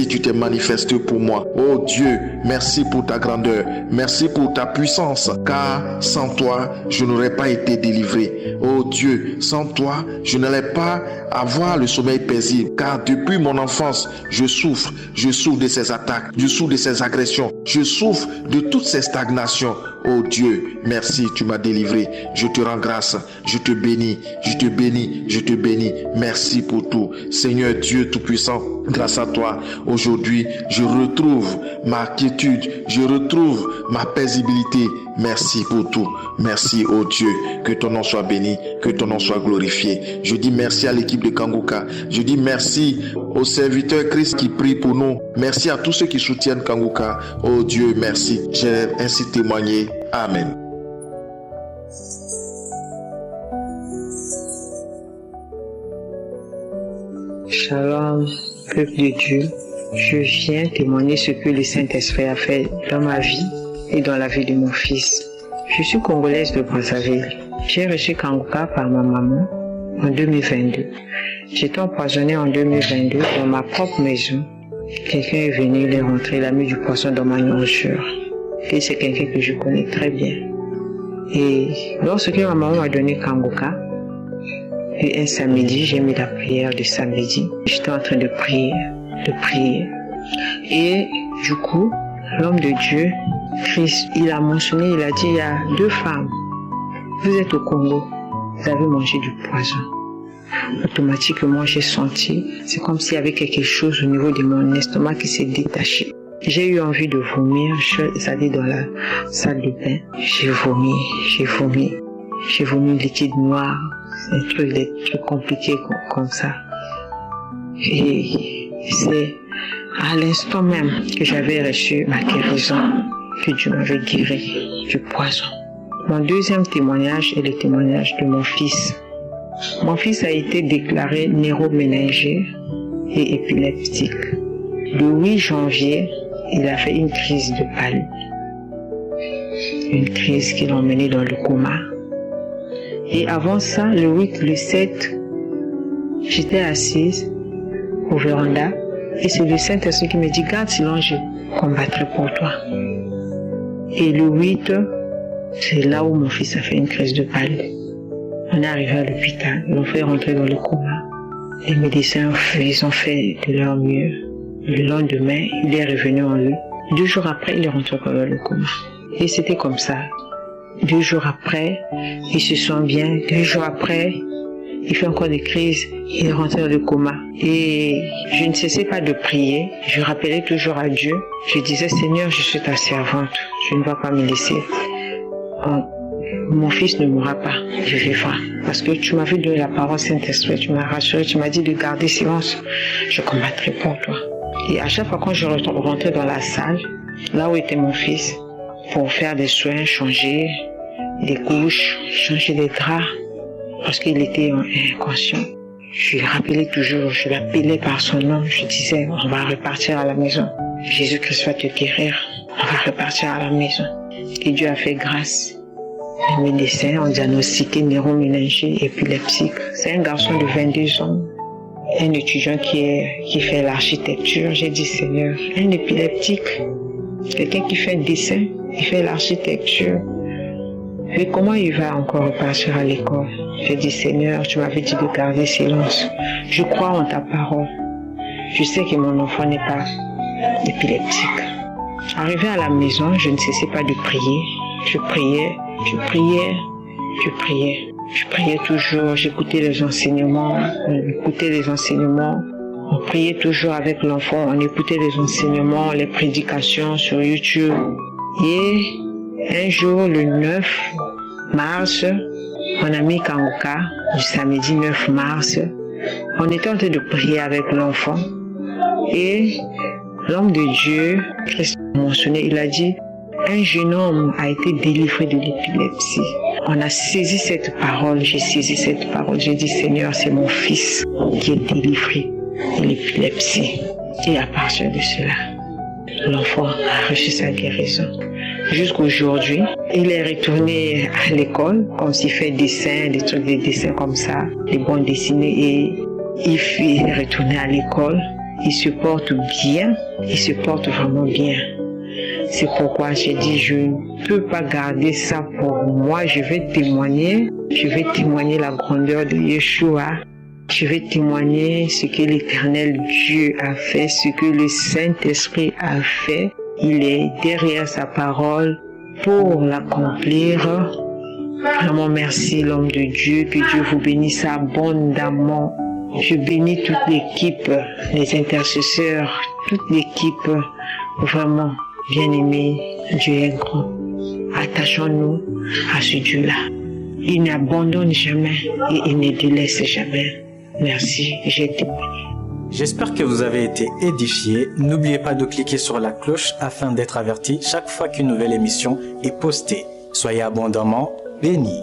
tu t'es manifesté pour moi. Oh Dieu, merci pour ta grandeur, merci pour ta puissance, car sans toi, je n'aurais pas été délivré. Oh Dieu, sans toi, je n'allais pas avoir le sommeil paisible, car depuis mon enfance, je souffre de ces attaques, je souffre de ces agressions, je souffre de toutes ces stagnations. Oh Dieu, merci, tu m'as délivré. Je te rends grâce, je te bénis. Merci pour tout. Seigneur Dieu Tout-Puissant, grâce à toi, aujourd'hui, je retrouve ma quiétude, je retrouve ma paisibilité. Merci pour tout. Merci, oh Dieu, que ton nom soit béni, que ton nom soit glorifié. Je dis merci à l'équipe de Kanguka. Je dis merci aux serviteurs Christ qui prient pour nous. Merci à tous ceux qui soutiennent Kanguka. Oh Dieu, merci. J'ai ainsi témoigné. Amen. Shalom, peuple de Dieu. Je viens témoigner ce que le Saint-Esprit a fait dans ma vie et dans la vie de mon fils. Je suis congolaise de Brazzaville. J'ai reçu Kanguka par ma maman en 2022. J'étais empoisonnée en 2022 dans ma propre maison. Quelqu'un est venu, il est rentré, il a mis du poisson dans ma nourriture. Et c'est quelqu'un que je connais très bien. Et lorsque ma maman m'a donné Kanguka, et un samedi, j'ai mis la prière de samedi. J'étais en train de prier. Et du coup, l'homme de Dieu, Christ, il a mentionné, il a dit, il y a 2 femmes. Vous êtes au Congo, vous avez mangé du poison. Automatiquement, j'ai senti, c'est comme s'il y avait quelque chose au niveau de mon estomac qui s'est détaché. J'ai eu envie de vomir, je suis allée dans la salle de bain. J'ai vomi liquide noir, des trucs compliqués comme ça. Et c'est à l'instant même que j'avais reçu ma guérison, que Dieu m'avait guéri du poison. Mon deuxième témoignage est le témoignage de mon fils. Mon fils a été déclaré neuroméningé et épileptique. Le 8 janvier, il a fait une crise de palu. Une crise qui l'a emmené dans le coma. Et avant ça, le 7, j'étais assise au véranda et c'est le Saint-Esprit qui me dit, garde silence, je combattrai pour toi. Et le 8, c'est là où mon fils a fait une crise de palu. On est arrivé à l'hôpital, ils l'ont fait rentrer dans le coma. Les médecins, ils ont fait de leur mieux. Le lendemain, il est revenu en lui. 2 jours après, il est rentré dans le coma. Et c'était comme ça. 2 jours après, il se sent bien. 2 jours après, il fait encore des crises. Il est rentré dans le coma. Et je ne cessais pas de prier. Je rappelais toujours à Dieu. Je disais, Seigneur, je suis ta servante. Je ne vais pas me laisser mon fils ne mourra pas, je vivrai. Parce que tu m'avais donné la parole Saint-Esprit, tu m'as rassuré, tu m'as dit de garder silence. Je combattrai pour toi. Et à chaque fois quand je rentrais dans la salle, là où était mon fils, pour faire des soins, changer des couches, changer des draps, parce qu'il était inconscient, je le rappelais toujours, je l'appelais par son nom, je disais, on va repartir à la maison. Jésus-Christ va te guérir, on va repartir à la maison. Et Dieu a fait grâce. Les médecins ont diagnostiqué neuroméningite épileptique. C'est un garçon de 22 ans, un étudiant qui fait l'architecture. J'ai dit, Seigneur, un épileptique, quelqu'un qui fait dessin, il fait l'architecture. Mais comment il va encore repartir à l'école? J'ai dit, Seigneur, tu m'avais dit de garder silence. Je crois en ta parole. Je sais que mon enfant n'est pas épileptique. Arrivé à la maison, je ne cessais pas de prier. Je priais toujours, j'écoutais les enseignements, on priait toujours avec l'enfant, on écoutait les enseignements, les prédications sur YouTube. Et un jour, le 9 mars, mon ami Kanguka, du samedi 9 mars, on était en train de prier avec l'enfant. Et l'homme de Dieu, Christ mentionné, il a dit, un jeune homme a été délivré de l'épilepsie. On a saisi cette parole, j'ai saisi cette parole, j'ai dit, Seigneur, c'est mon fils qui est délivré de l'épilepsie. Et à partir de cela, l'enfant a reçu sa guérison. Jusqu'aujourd'hui, il est retourné à l'école, comme s'il fait des trucs de dessin comme ça, des bandes dessinées, et il est retourné à l'école. Il se porte bien, il se porte vraiment bien. C'est pourquoi j'ai dit, je ne peux pas garder ça pour moi. Je vais témoigner la grandeur de Yeshua. Je vais témoigner ce que l'Éternel Dieu a fait, ce que le Saint-Esprit a fait. Il est derrière sa parole pour l'accomplir. Vraiment merci l'homme de Dieu, que Dieu vous bénisse abondamment. Je bénis toute l'équipe, les intercesseurs, toute l'équipe, vraiment bien-aimés. Dieu est grand. Attachons-nous à ce Dieu-là. Il n'abandonne jamais et il ne délaisse jamais. Merci, j'ai témoigné. J'espère que vous avez été édifiés. N'oubliez pas de cliquer sur la cloche afin d'être averti chaque fois qu'une nouvelle émission est postée. Soyez abondamment bénis.